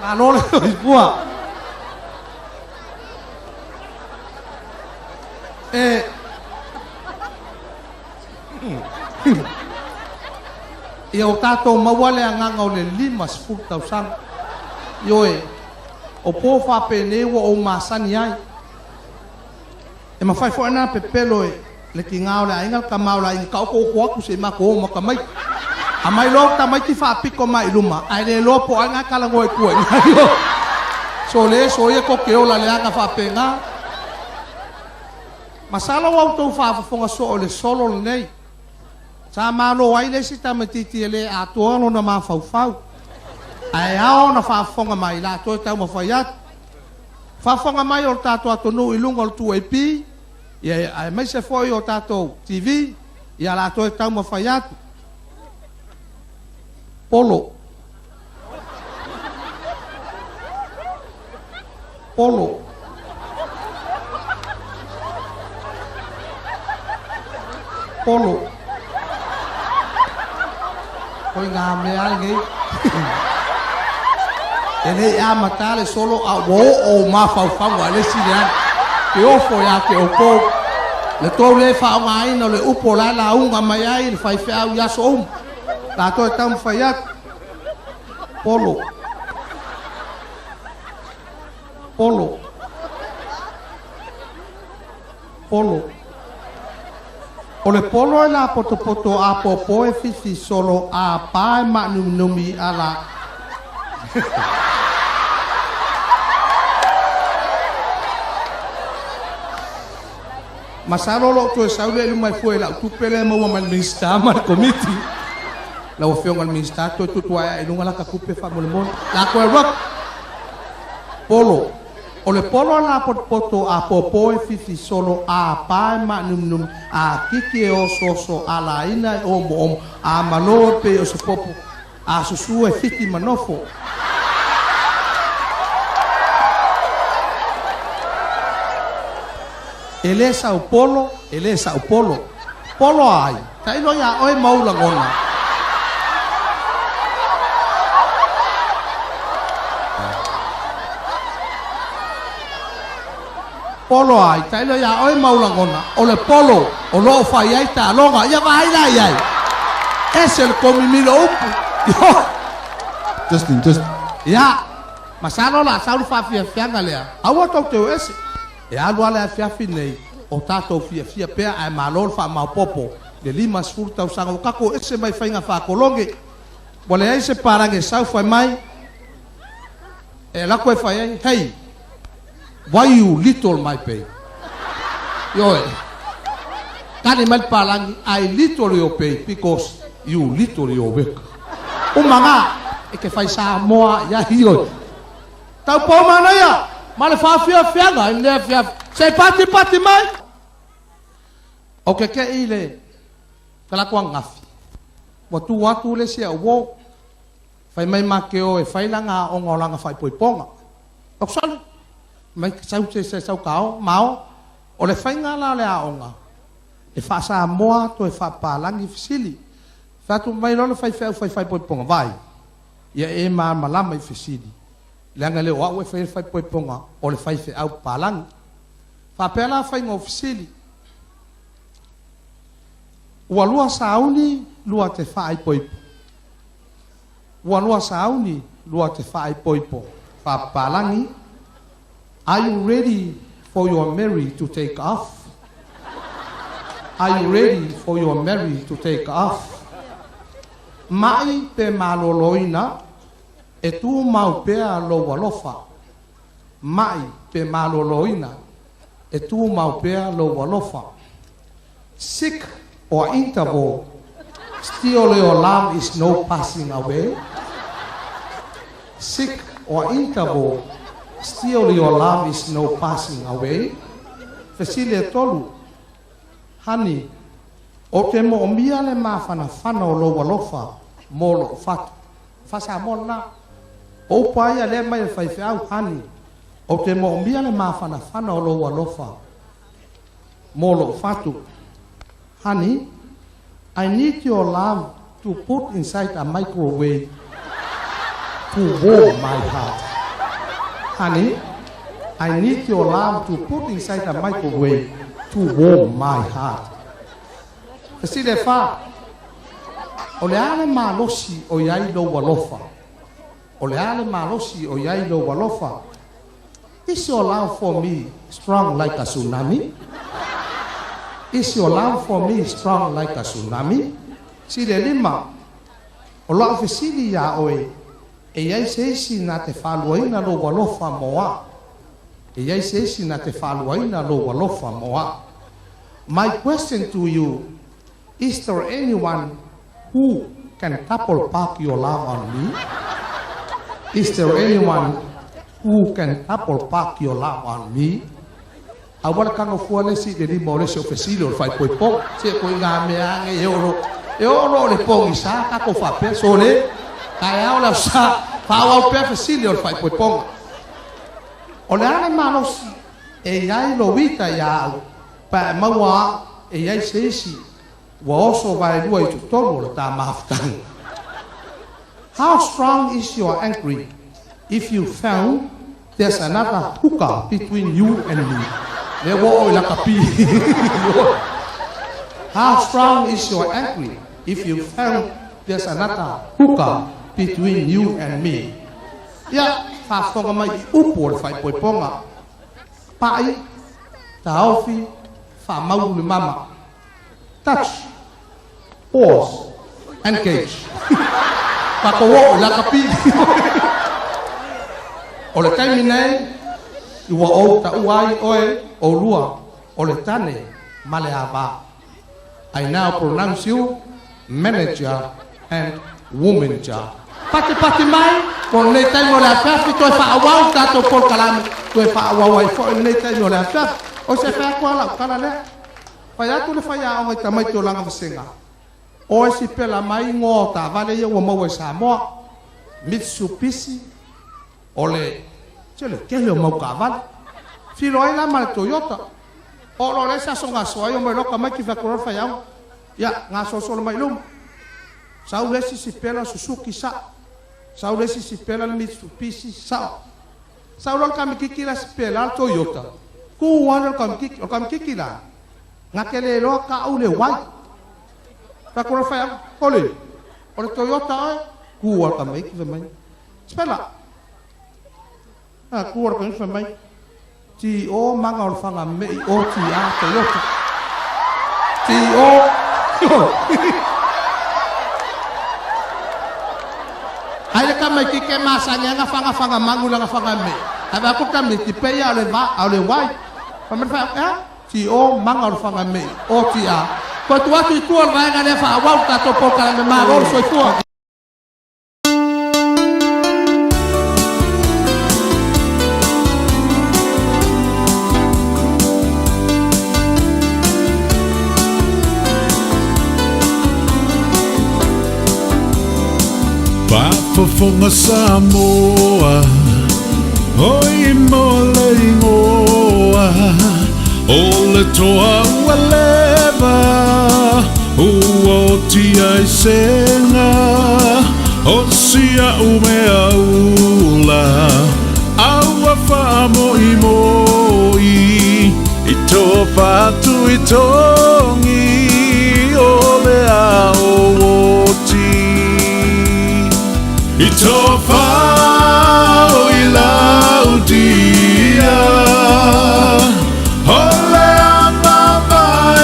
S4: la no le bua
S6: Ia o tātou maua le anganga o le 5,000. Ioe, o pō whapene ua o masani ai. E mawhai fo ana pepelo e le ki ngao le aingal ka mau la inga ka oko oko aku se mako o maka mai. A mai lo ta mai ti whapiko mai luma. Ai le lo po anga kalango e kue. So le so ia ko ke ola le anga whapenga. Masala wau tau whafafonga so o le solo le nei. Sa malo ai le si tamatiti le atua no na mawhauwhau. Ai ao na whafonga mai la toi tau mawhaiat. Whafonga mai o tātou atonu i lunga o tu e pi. Ia ai mai se foi o tātou TV. Ia la toi tau mawhaiat. Polo. Polo. Polo. Koi ngā mea ngai. E nei a matale solo a wo o mawhauwhangwa le sirian. Ke ofo ya ke opo. Le tau le whaonga aina le upo la la unga mai ai le whaiwhi au yaso Tātou e tamu whaiat. Polo. Polo. Polo. O le polo e la poto a popo e fifi solo a pae ma numi a la. Masarolo to e saule e mai fue la tupele maua man minsta ma komiti. La o fionga minsta to tutua e lunga la kakupe fa molemon. La ko rock. Polo. O le polo la poto a popo e fifi solo a pae ma num a kiki o soso a la ina o mo a malo pe o se popo a susu e fiti manofo. Ele é Sao Paulo, ele é Sao Paulo. Polo ai, tai no ya oi maula ngona. Polo ai, tai no ya oi maula ngona. O le polo, o lo fai ai ta longa, ia vai lá ai. Esse el comimilo upu. Justin. Ya, masalo la saulu fa fianga lea. Awa tok teu esse. E alu ale a fiafi nei, o tātou fia pea ai malol wha maupopo, le 5,000 o kako ese mai whainga whakolonge. Wale ai se parange sau whai mai, e lako e whai ai, hey, why you little my pay? Yoe, kani mai parangi, I little your pay, because you little your work. Umanga, e ke whai Samoa, ya hioi. Tau pō mana ia, male fia fianga ne fia sei pati mai o ke ile kala kwa ngafi watu le sia wo fai mai makeo e fai langa o ngolanga fai poiponga o sale mai sau kao mau o le fai ngala le aonga e fa sa moa to e fa palangi fisili fatu mai lo fai poiponga vai ia e malama i fisili Langa le wa fai poiponga o le fai au palang. Fa pela fai ngofisili. Ua lua sauni lua te fai poipo. Ua lua sauni lua te fai poipo. Fa palangi. Are you ready for your Mary to take off? Are you ready for your Mary to take off? Mai pe maloloina. E tu mau pea lo walofa. Mai pe maloloina. E tu mau pea lo walofa. Sick or interval. Still your love is no passing away. Sick or interval. Still your love is no passing away. Fesile tolu. Honey. O te mo mia le mafana fana o lo walofa. Molo fatu. Fasa mona. O pai ale mai fai au hani o te mo mbia le mafana fana o lo walofa molo fatu honey I need your love to put inside a microwave to warm my heart honey I need your love to put inside a microwave to warm my heart. Kasi le fa, o le ale malosi o iai lo walofa. O le ale malosi o iai lo walofa. Is your love for me strong like a tsunami? Is your love for me strong like a tsunami? Si le lima, o lo afesili ya oe, e iai seisi na te whaluaina lo walofa moa. E iai seisi na te whaluaina lo walofa moa. My question to you, is there anyone who can couple park your love on me? Is there anyone who can couple park your love on me? Awal kang ofuale si de lima ole se ofesili o fai poipong, se ko nga mea nge eoro le pong isa kako fa pe sole, kaya ola sa fa pe ofesili o fai poipong. Ole ana manos e iai lo vita ya pa maua e iai seisi wa oso vai dua i tutolo ta maftang. How strong is your angry if you found there's another hooker between you and me? Le wo la kapi. How strong is your angry if you found there's another hooker between you and me? Ya, fa fonga mai upo fai poiponga. Pai, taofi, fa mau le mama. Touch, pause, engage. Pakowo la kapi. O le taimi nei, ua o ta uai oe o lua o le tane male ava. I now pronounce you manager and womager. Pati mai, con le taimi o le afiafi, toi fa awau tato por kalame, toi fa awau ai fo le taimi o le afiafi. O se fa kwa la kala le. Fa ya tu le fa ya o tamai to langa fasenga. O si pela mai ngo ta vale ye wo mo Samoa. Mitsubishi ole chele ke le mo kaval. Filo ai la mal Toyota. O lo le sa songa so ai o me lo ka mai ki fa ko fa ya. Ya nga so so mai lum. Sa u lesi si pela Suzuki sa. Sa u lesi si pela Mitsubishi sa. Sa u lo ka mi ki la si pela Toyota. Ku wa lo ka mi ki la. Nga ke le lo ka u le wai. Fa ko fa ya ole. O le Toyota ai ku wa ka mai ki fa mai. Spela. Ah, ku wa ka fa mai. Ti o manga o fanga me o ti a Toyota. Ti o ai ka mai ki ke masanya nga fanga mangula nga fanga me. Aba ko ka me ti pe ya le va a le wai. Pa me fa ti o manga o fanga me o ti a. Ko tu atu tu al vai nga le fa wa ka to po ka me ma ro so tu.
S7: Fafonga Samoa, oi mole ingoa, ole toa waleva, uoti ai senga, osia umea ula, aua famo imoi, ito patu itongi, ole au oti. Ito fao I laudia, ole mama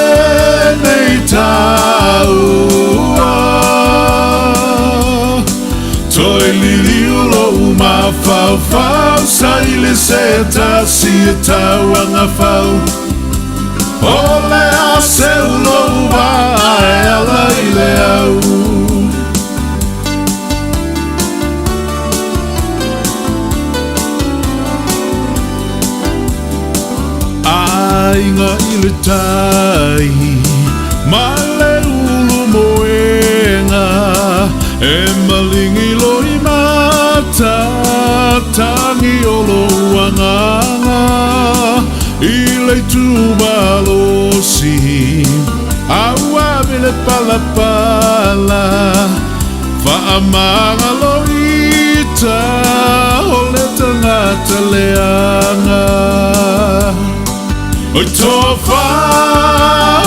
S7: nei taua. Toi liliulo uma fau fau, saile seta si taua nga fau. Ole a seulo vai ala ile au. Inga ile tai male ulu moenga e malingi loi mata tangi olo wanganga ile tubalosi awa bile pala pala fa amanga loita ole tangata leanga. oi tofa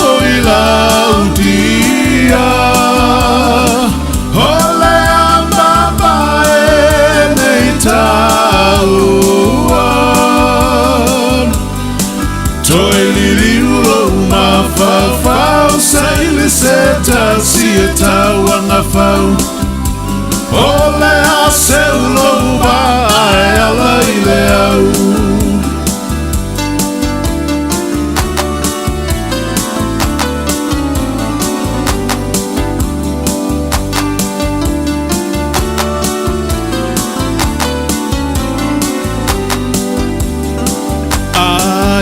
S7: oi laudia ole amaba nei Tautua toi liliulo mafafau saile seta sia tauanga fau ole a seulo vai ala ileau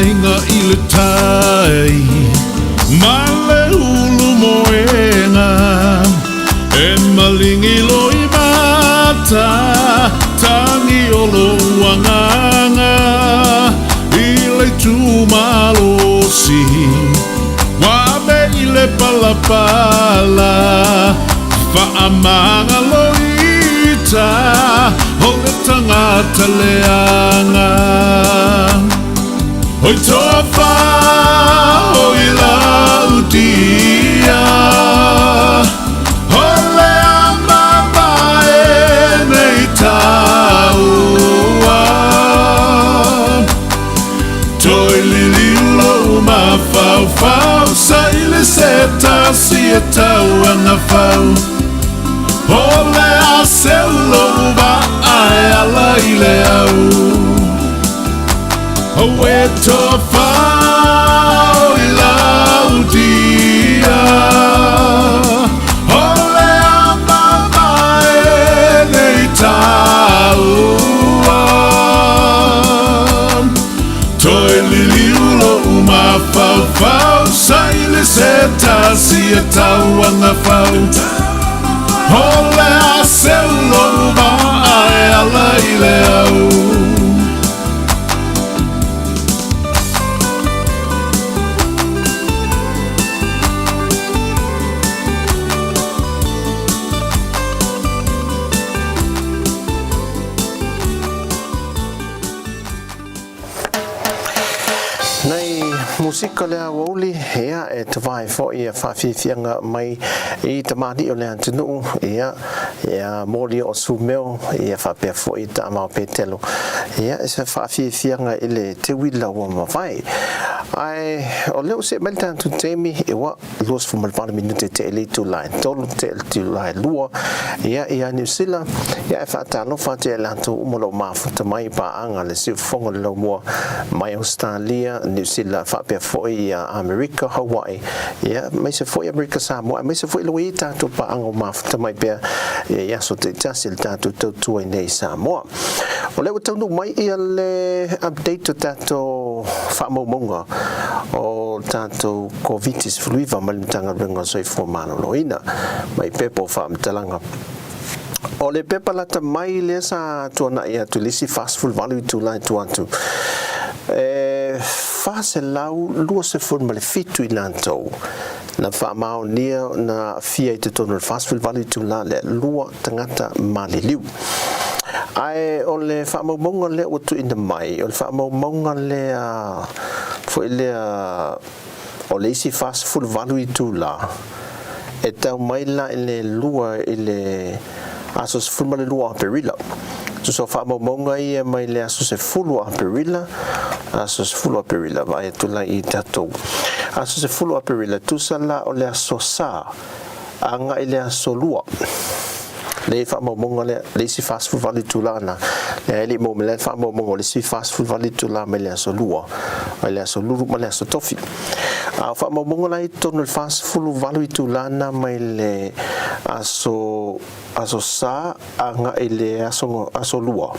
S7: inga ile tai male ulu moenga e malingi loi mata tangi olo wanganga ile tu malosi wabe ile palapala fa amanga loita ole tangata leanga oi tofa oi laudia ole amaba nei Tautua toi liliulo mafau saile seta sia tauanga fau ole a seulo va ala ileau oe tofa oi laudia ole amaba nei Tautua toi liliulo mafau saile seta sia tauanga fau ole a seulo va ala ileau
S2: musika lea wauli ea e te vai fo ia whawhiwhianga mai I te mani o lea tunu ea mōri o sumeo ia whapea fo I ta amao petelo ea e se whawhiwhianga I le Teuila wa mawhai ai o leo se melta tu temi e wa luas fu malvana minute te ele tu lai tolu te ele tu lai lua ea New Zealand ea e whaatalo whate e lanto umolo mafuta mai pa anga le si fongo le LAUMUA mai Australia New Zealand whapea foi America Hawaii mai se foi America Samoa mai se foi lui tatu pa anga mafuta mai pe so te tasil tatu Tautua nei Samoa o le tau mai ia le update tatu whamamonga o tatu covitis fluiva malutanga renga soi formano loina mai pepo whamtalanga o le pepa lata mai le sa tuana ia tu lisi fast full value tu lai tu atu fase lau lua se fun male fitu I lantou na whamao nia na fia I te tono fast full value tu la le lua tangata mali liu ai o le whamaumonga le o tu ina mai o le whamaumonga le fo le o le isi fast full value tu la e tau mai la le lua I le asos full male lua perila so whamaumonga ia mai le asos e fulu a perila asos fulu a perila vai tu la I tatou asos e fulu a perila tu sala o le asosa anga I le asolua le whamaumonga le si fast food vali tu la na le mo me le whamaumonga le si fast food vali tu la me le asolua mai le asoluru mai le asotofi a whamaumonga la I tonu fast food vali tu la na mai le aso sa anga I le asolua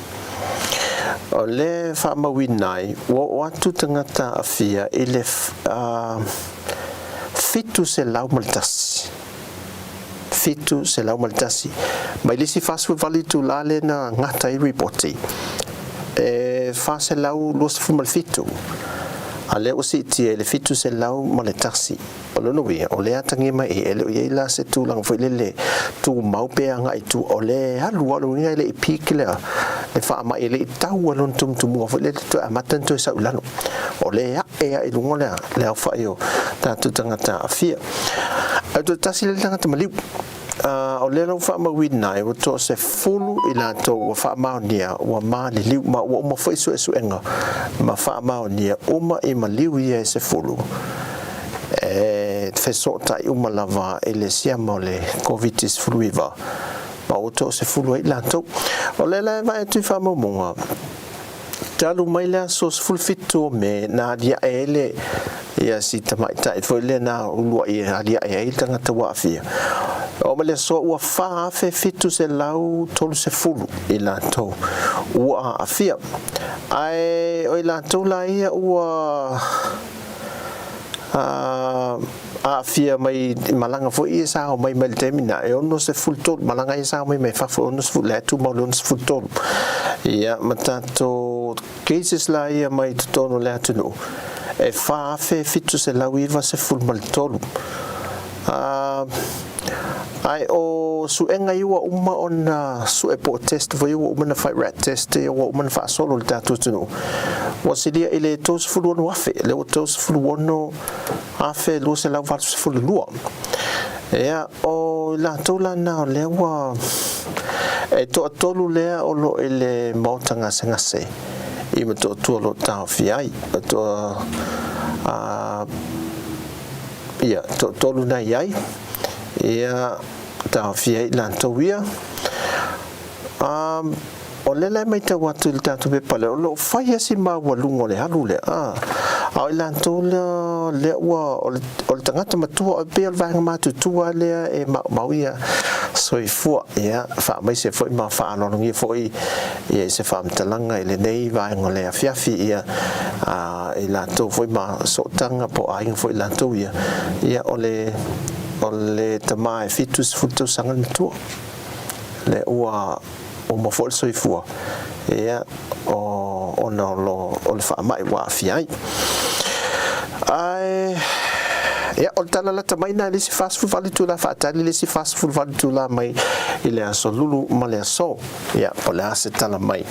S2: o le whamawinai watu tangata afia I le fitu se lau maltasi fitu se lau maltasi mai lisi fast food vali tu la le na ngata I reporti fa se lau los fumal fitu ale o siti le fitu se lau maltasi o lo novi o le atangi mai ele o ia se tu lang foi le tu mau pe anga I tu o le halu o le pikle e fa mai le tau lon tum fo le to amatan to sa ulano o le ia i lunga le fa io tatu tangata afia to tasi le tangata maliu o le lo fa ma wina e to se fulu i la to wa fa ma nia wa ma le liu ma wa fo su enga ma fa ma nia uma i ma liu ia se fulu fe sota i uma lava e le siamo le covitis fluiva ma o to se fulu i la to o le va tu fa mo mo talu mai la so fulfito me na dia ele ia si tamai tai foi le na ulu ia dia e tanga tawa fia o mele so ua fa fe fitu se lau tolu se fulu ila to ua afia ai o ila to la ia ua a fia mai malanga fo i sa mai mel termina e ono se full tot malanga i sa mai fa fo ono full le tu malon full tot ia matato cases la ia mai tono le atu no e fa fe fitu se la wiva se full mal tolu ai o su enga iwa uma on su e po test vo iwa uma na fight rat test e wa uma na fa solo le tatu no wa se dia ele tos full ono afe le tos full ono afe lo se la va full lua ia o la tola na le wa e to tolu le o lo ele mautanga sengase i me to lo ta fiai to ia to tolu na iai ia ta fiai la Teuila o le mai te watu le tatu pe pale o lo fai asi ma wa lungo le halu le au la Teuila le wa o le tangata matua o pe o vanga matutua le e mauia soi fua ia fa mai se foi ma fa no ngi foi ia se fa mtalanga ile nei vai ngole afiafi ia e la to foi ma so tanga po ai foi la to ia ole tamai fitus futu sangal tu le ua o mo fol soi fua ia o no lo o le fa mai wa fiai ai ia o tala la tamai na le si fast food vale tu la fa tali le si fast food vale tu la mai ile aso lulu male aso ia o la se tala mai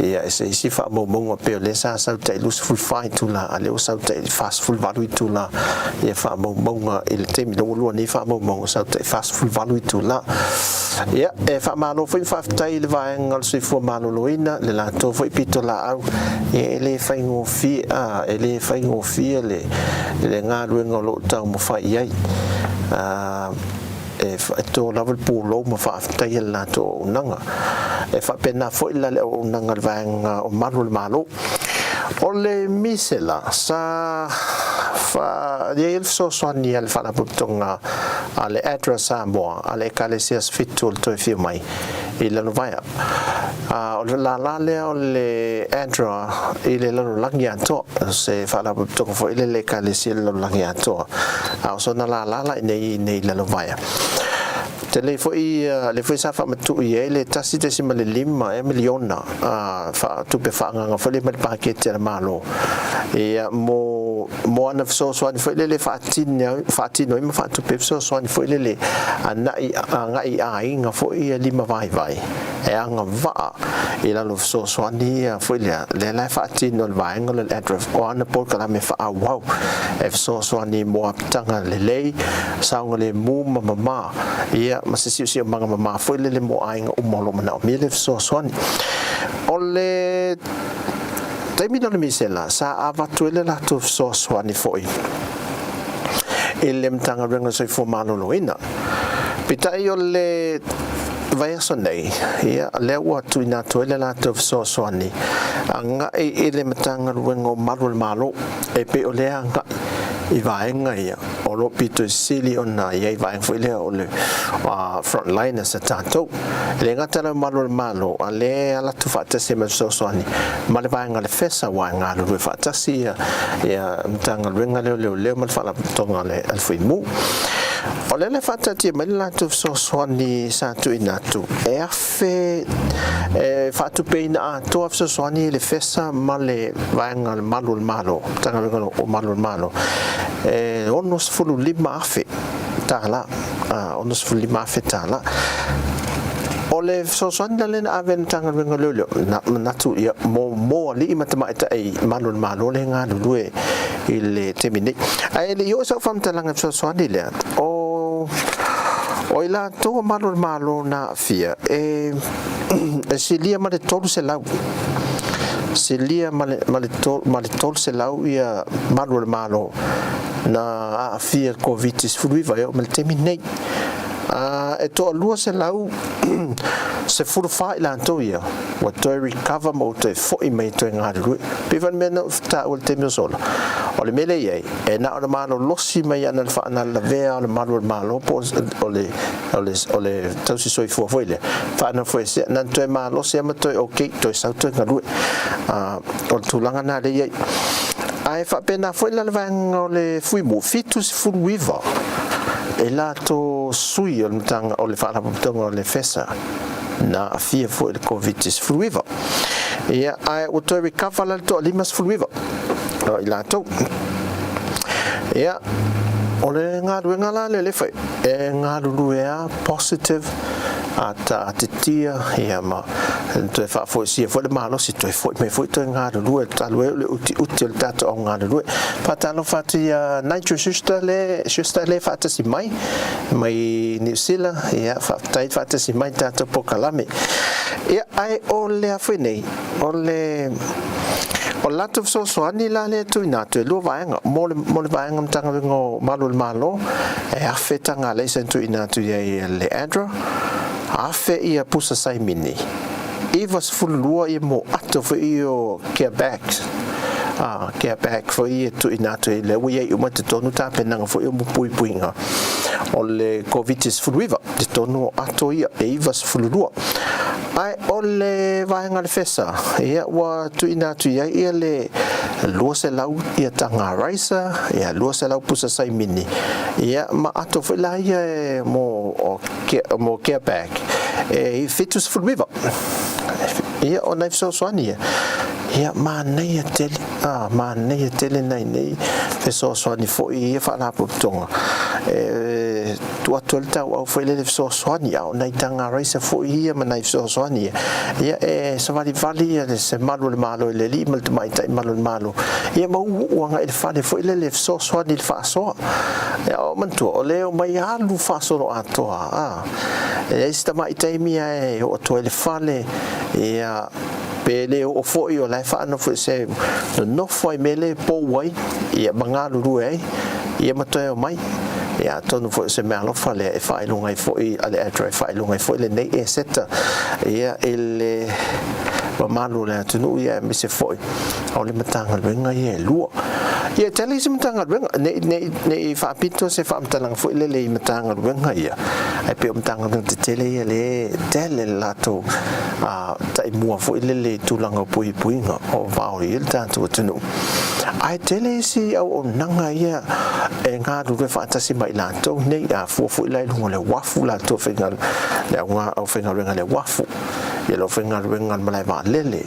S2: ia se si fa mo mo pe le sa te lus full fight tu la ale o sa te fast food vale tu la ia fa mo ile te mi lo ni fa mo sa te fast food vale tu la ia e fa malo foi fa tai le va ngal si fu malo loina le la to foi pito la au e le fa ngo fi ele fa ngo fi le nga lu ngolo tau mo fa iai e to level pulo mo fa tai la to nanga e fa pena foi la o nanga va o malo o le misela sa fa il so soni al fa la putonga ale address Samoa ale kalesias fitul to fi mai ila no vai o la le o le andra ile lo langia to se fa la putonga fo ile le kalesias lo langia to a so na la nei la no vai le foi sa fa matu ie le tasi te sima le 5 miliona fa tu pe fa nga fa le mal paket te malo e mo ana so so foi le fa no ima fa tu pe so foi le ana i ai nga foi 5 vai e anga va e la lo so ni foi le fa no vai nga le address o ana por kala me fa wow e so ni mo tanga le sa nga le mu mama ia masisi si manga mama foi le mo ai o molo mana mi le so ni ole temi no mi sela sa ava tuele la to so ni foi ele mtanga renga so fo malo loina pita io le vai so nei ia le wa tu ina tuele la to so ni anga ele mtanga renga malo e pe ole anga i vai ngai o lo pito sili ona ia vai foi le o le front line sa tanto le ngata malo ale ala tu fata se ma so ni ma le vai ngai fesa wa ngai lo fata si ia mtanga renga le ma fa la tonga le al foi mu o le fata ti ma la tu so ni sa tu inatu e afe fa tu pe ina to af so ni le fesa ma le vai ngai malo tanga o malo onos fulu 5 afe tala onos fulu 5 afe tala Ole sosoana le na aven tanga wenga lolo na tu ia mo li matama ita ai malo le nga lulu ile temini ai le yo so fam talanga sosoani le o ila to malo na fia silia ma de tolu se lau silia ma le tolu se lau ia malo na fia covid fuiva yo mal temini e to lua se lau se furu fa ila antoia wa to recover mo te fo I me to nga ru pivan me no ta o te misola o le mele ye e na o malo losi mai ana fa na la vea le malo po ole tau si soi fo foi le fa na foi se na to malo se ma to okay to sa to nga ru o tulanga na le ye ai fa pena foi la vanga le fui mo fitus fu wiva e la to sui o mtanga o le whaana pamtonga o le fesa na fia fo il covid is fluiva ia ai o to recover la to limas fluiva i la to ia o le ngā le fai e ngā ruea positive ata atitia ia ma to fa fo si fo le malo si to fo me fo to nga lu ta lu le uti le tato o nga lu pa ta no fa ti nitro sister le fa ta si mai New Zealand ia fa ta si mai tato po kalame ia ai o le afene o lato so ani la le tu na te lo vaenga mo le vaenga tanga ngo malo e afeta nga le sentu ina tu ye le Andra afe ia pusa sai mini Evas fulua I mo ato fo io care back fo ia tu ina tu le we ia umate tonu ta penanga fo io mo puinga o le covid is fluiva de tonu ato ia Evas fulua ai ole vaenga le fesa ia wa tu ina tu ia le lua se lau ia tanga raisa ia lua se lau pusa sai mini ia ma ato fo la ia mo care back e fitus fluiva ia o nai so soania ia ma nei tele nei fe so soani fo ia fa na putonga tu atolta au foi le so soania o nai tanga raisa fo ia ma nai so soania ia so vali le se malo le li mal mai tai malo ia ma uanga il fa le fo le so soani il fa so ia o mantu o leo mai alu fa so no atoa esta mai tai mia o to il fale ia pele o foi o lai fa no foi se no foi mele po wai ia manga lu ia mato mai ia tonu foi se malo fale e fa lunga foi ale atra fa lunga foi le nei e seta ia ele malu le tunu ia me se foi o le matanga venga ia lua ia tele se matanga venga nei fa pito se fa matanga foi le matanga venga ia ai pe matanga te tele ia le tele lato tai mua foi le tulanga puinga o va o il tanto tunu ai tele si au nanga ia e nga du fa tasi mai lato nei a fu le lunga le wafu lato fenga le nga o fenga venga le wafu ia lo fenga venga mai va lele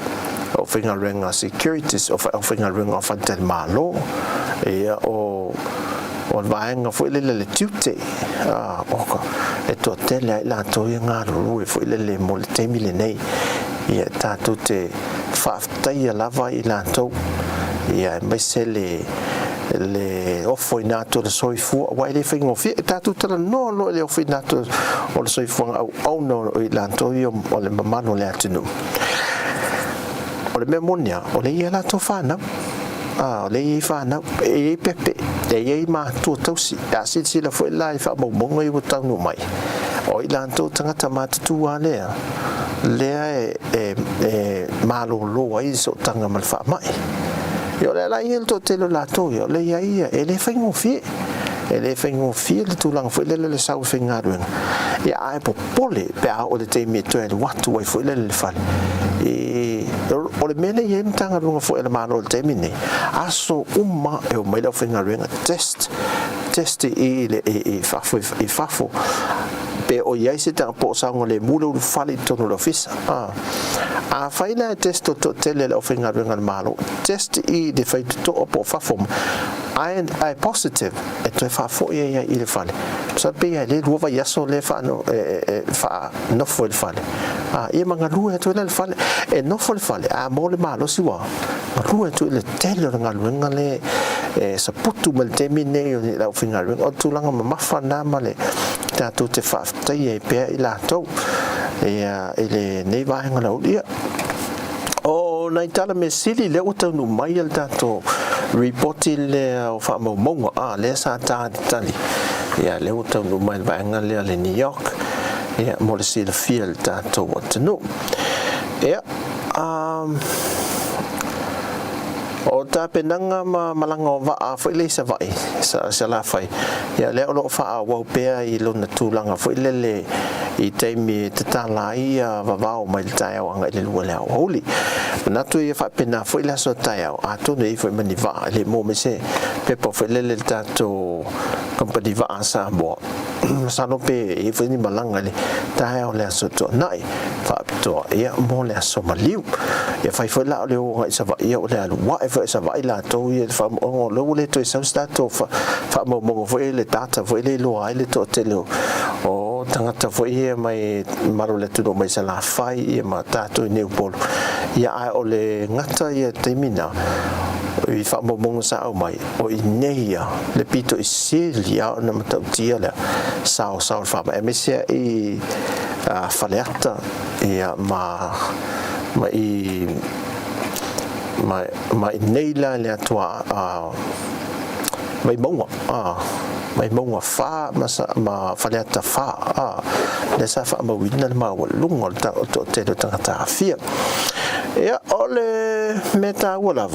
S2: o fenga venga securities o fenga venga fantel malo ia o vaenga foi le tute oka e to tele la to nga ru foi le mo le temile nei ia ta tutte fa tai lava I la to ia mai se le offo inato le soifu wa le fenga fi ta tutta no le offo inato o le soifu au no I la to io o le mamano le atinu o le memonia o le ia la to fana o le fana e pepe e ma tu tausi a si la foi la fa mo I tanu mai o I la to tangata ma tu ale le malo lo ai so tanga mal fa mai io la il to te lo la to io le ia e le fengo fi le tu lang foi le sau fenga ru ia ai popole pe o le te mi to e watu wai foi le fa e o le mele ye mtanga runga foi le malo te mini aso umma e o mai la fenga ru test I le fafo pe o ia se ta po sa ngole mulo lu fali tono lo fisa a faina test to tele le ofenga renga malo test I de fai to po fafom I positive e to fafo ia I le fali sa pe le lua vai aso le fa no fa no foi fale ia manga lua tu le fale no foi fale a mo le malo siwa lua tu le tele nga luenga le sa putu mal temine o la finga o tu langa ma fa na male ta tu te fa tai e pe ila to ele nei vai nga lo ia o nai tala me sili le o tau mai al tato reporti le o fa mo mo le sa ta tali ia le o tau mai vai nga le New York ia mo le sila field tato what no ia o ta penanga malanga va fa le sa vai sa la fai ia le o fa wa pe I lo na tulanga fa le I taimi te talai va va mai tai o nga le le holi na tu e fa pena fa le so tai a to ne fa mani va le mo me se pe po fa le tato company va sa bo sa no pe e fa ni malanga le tai o le so to nai fa to ia mo le so maliu ia fa la le o sa va ia o le wa e fa sa va la to ia fa o lo le to sa stato fa mo fa le tata fa le lo ai le to te lo o tangata fa ia mai maro le tudo mai sa la fai ia ma tato I neu polo ia ai o le ngata ia temina I fa mo sa o mai o I neia le pito I silia na mata tia le sa fa ma me se I faleata ia ma I neila le atua mai monga fa ma faleata fa le sa fa ma wina ma lungo to te tangata fia ia ole meta wala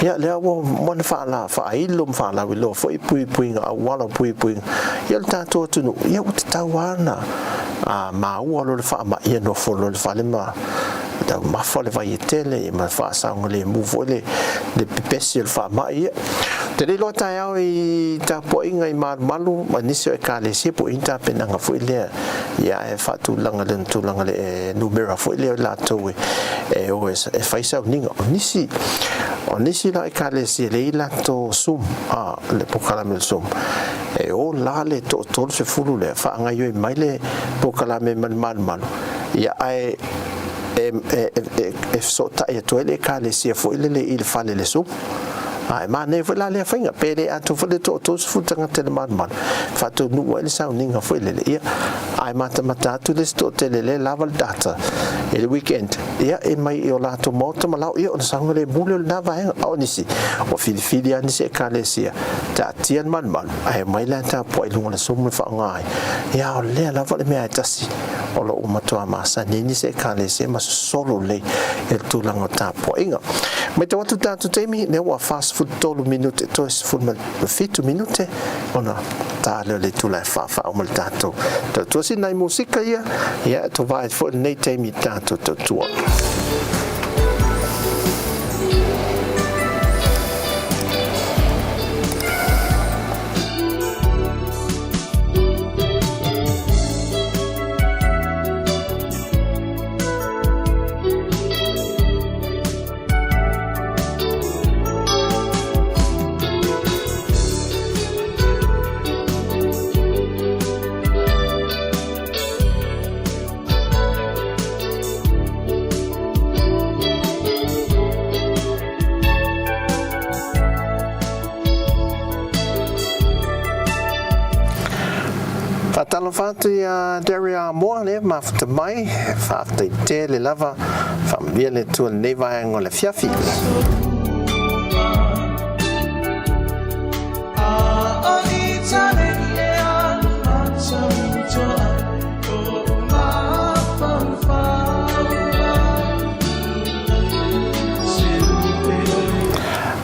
S2: ia le wo mon fa la fa ilum fa la lo foi pui nga wala pui ia tato tunu ia utawana ma wo fa ma ia no fo lo fa le ma da ma fa le vai tele ma fa sa ngole mu vole de special fa ma ia te lo ta I ta po inga I malu ma niso e kale se po inta penanga fo ile ia e fa tu langa le numero fo ile la to e o e fa sa ninga nisi la e kale se le la to sum le po kala mel sum e o la le to se fulu le fa nga yo mai le po kala me man ia ai e so ta e to le kale se fo ile le il fa le sum ai ma ne la le finga pele a to fo to fu tanga te man fa to nu ele sa ninga fo ile ia ai mata tu le sto te le level data e le weekend ia e mai io la to moto ma la io on sa ngole bule na va o nisi o fili ani se kalesia ta tian man ai mai la ta po ilunga le somo fa ngai ia o le la va le me tasi o lo mato ma sa ni se kalesia ma solo le e tu la ngota po inga mai to tu ta tu temi ne wa fast food tolu minute to es food mal fitu minute ona ta le tu la fa o mal tato to si nai musika ia to vai fo nei temi tato to tua talo fatu ia deria mo le mafta mai fafta te le lava famia le tu ne vai ngole fiafi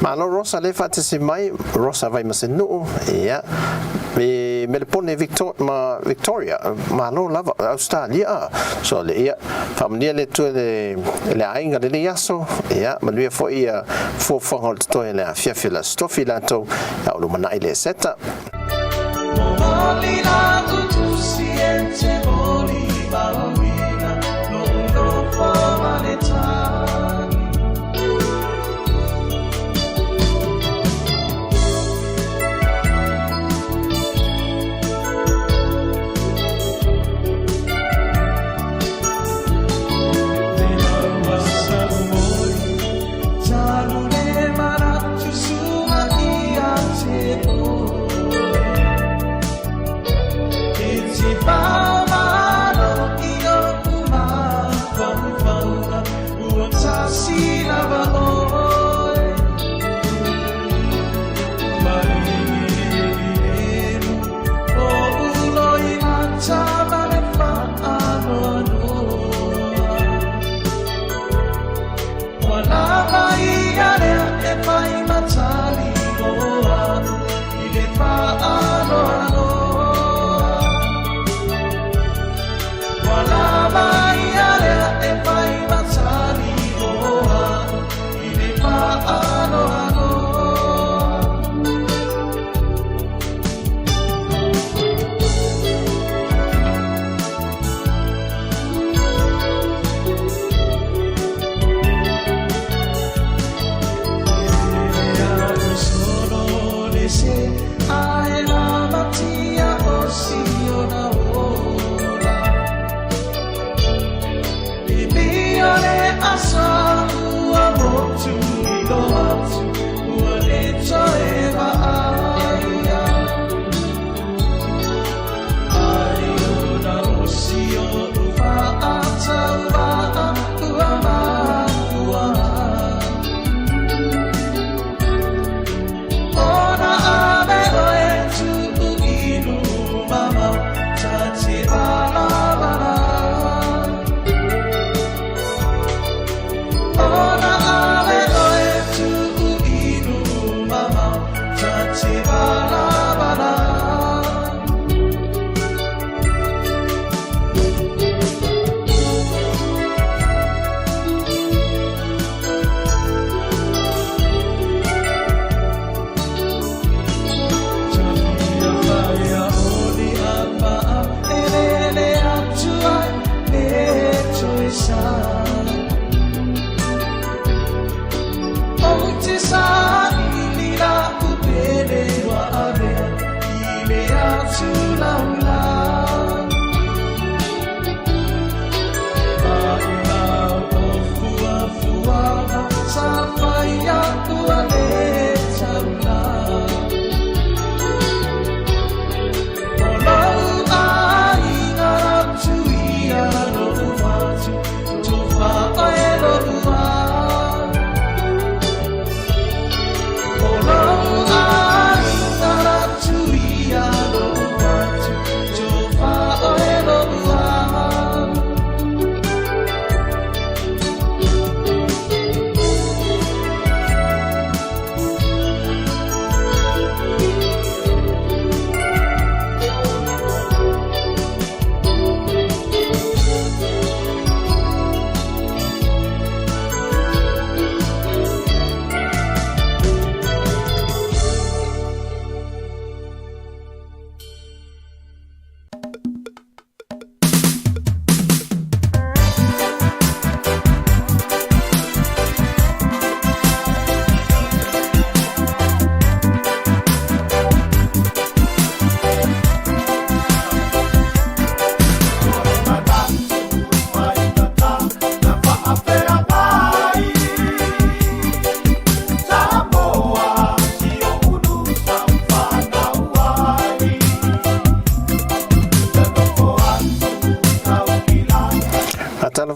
S2: Malo Rosa le fatu si mai Rosa vai masenu ia me le pone Victoria ma no lava Australia so le ia famnia le tu le ainga le yaso ia ma lui fo ia fo hol to le afia fila stofila to au lo mana ile seta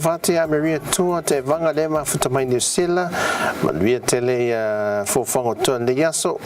S2: Vati a Maria Tua te vanga le mafuta mai New Zealand manuia tele fofango to le yaso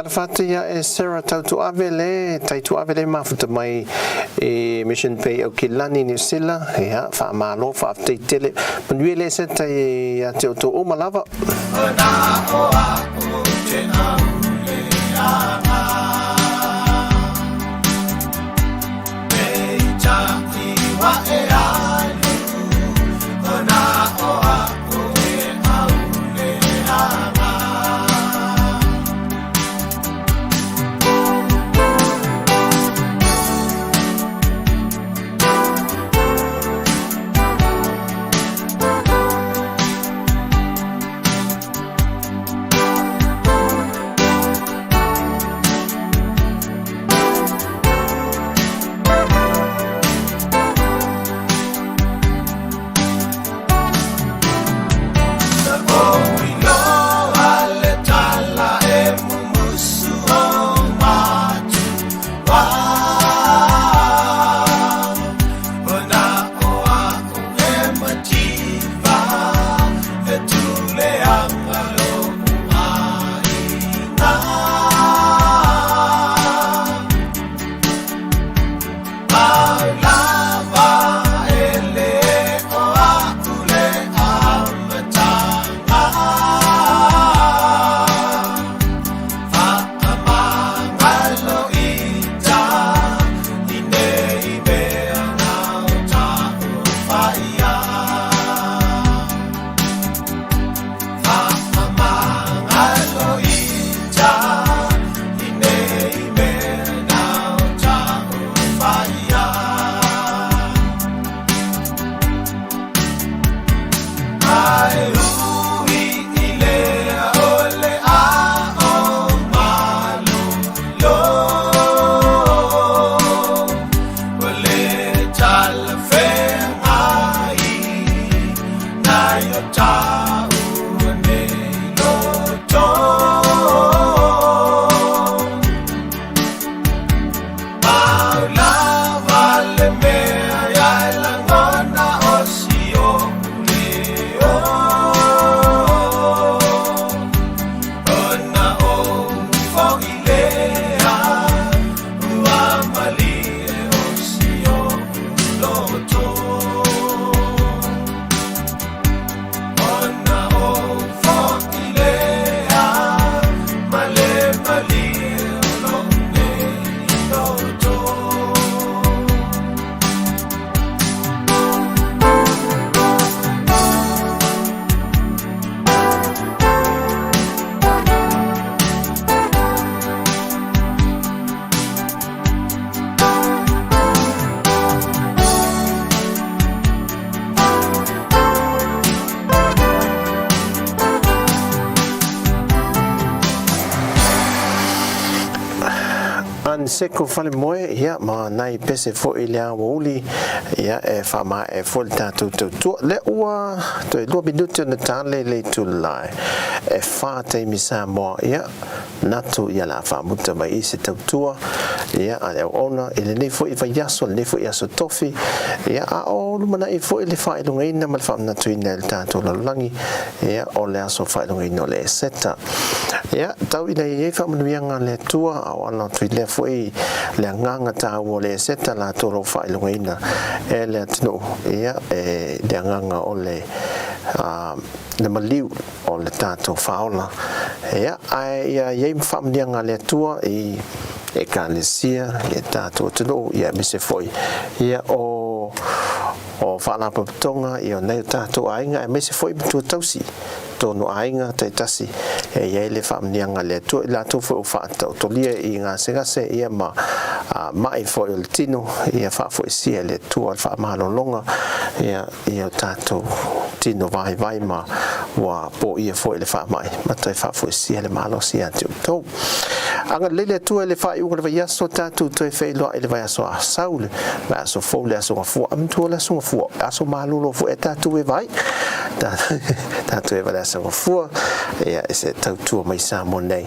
S2: Talafata ia e Sarah Tautua vele Taitua vele mafuta mai e mission pay o Kilani New Zealand ia fa malo fa te tele manuele se tai ia te o malava na o a o te na e ta i wa e a na o a Seko fale moe ia ma nai pese fo ilia wuli ia e fama e fo tatu tu le ua to lo minuto na tale le tu lai e fa te misa mo ia natu ia la fa muta mai se Tautua ia ale ona ele ne fo i fa yaso le fo yaso tofi ia a o lu mana i fo ile fa ilunga ina mal fa natu ina tatu la langi ia o le aso fa ilunga ina le seta ia tau ina i fa manuianga le tua o ana tu le fo le nganga ta o le seta la toro fa ilunga ina e le tino ia e le nganga o le le maliu o le tato faola ia ai ia famnianga le tua e kalesia le tato tino ia mise foi ia o fala patonga ia nei tato ainga e mise foi tu tausi tono ainga te tasi e ia le famnianga le tua la tu fo fa to lia i nga se ia ma mai foi il tino ia fa foi sia le tua fa malo longa ia tato tino vai ma wa po ia foi le fa mai ma te fa foi sia le malo sia tu anga le tua le fa u le ia so tato to fe lo ele vai so saul va so fo le so fo am tu le so fo aso malo lo fo tato e vai tato e vai so fo ia ese Tautua mai sa monei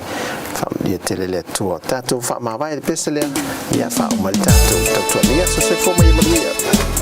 S2: ia tele le tua tato fa ma vai le pesele ia fa o mal tato Tautua ia so se fo mai ia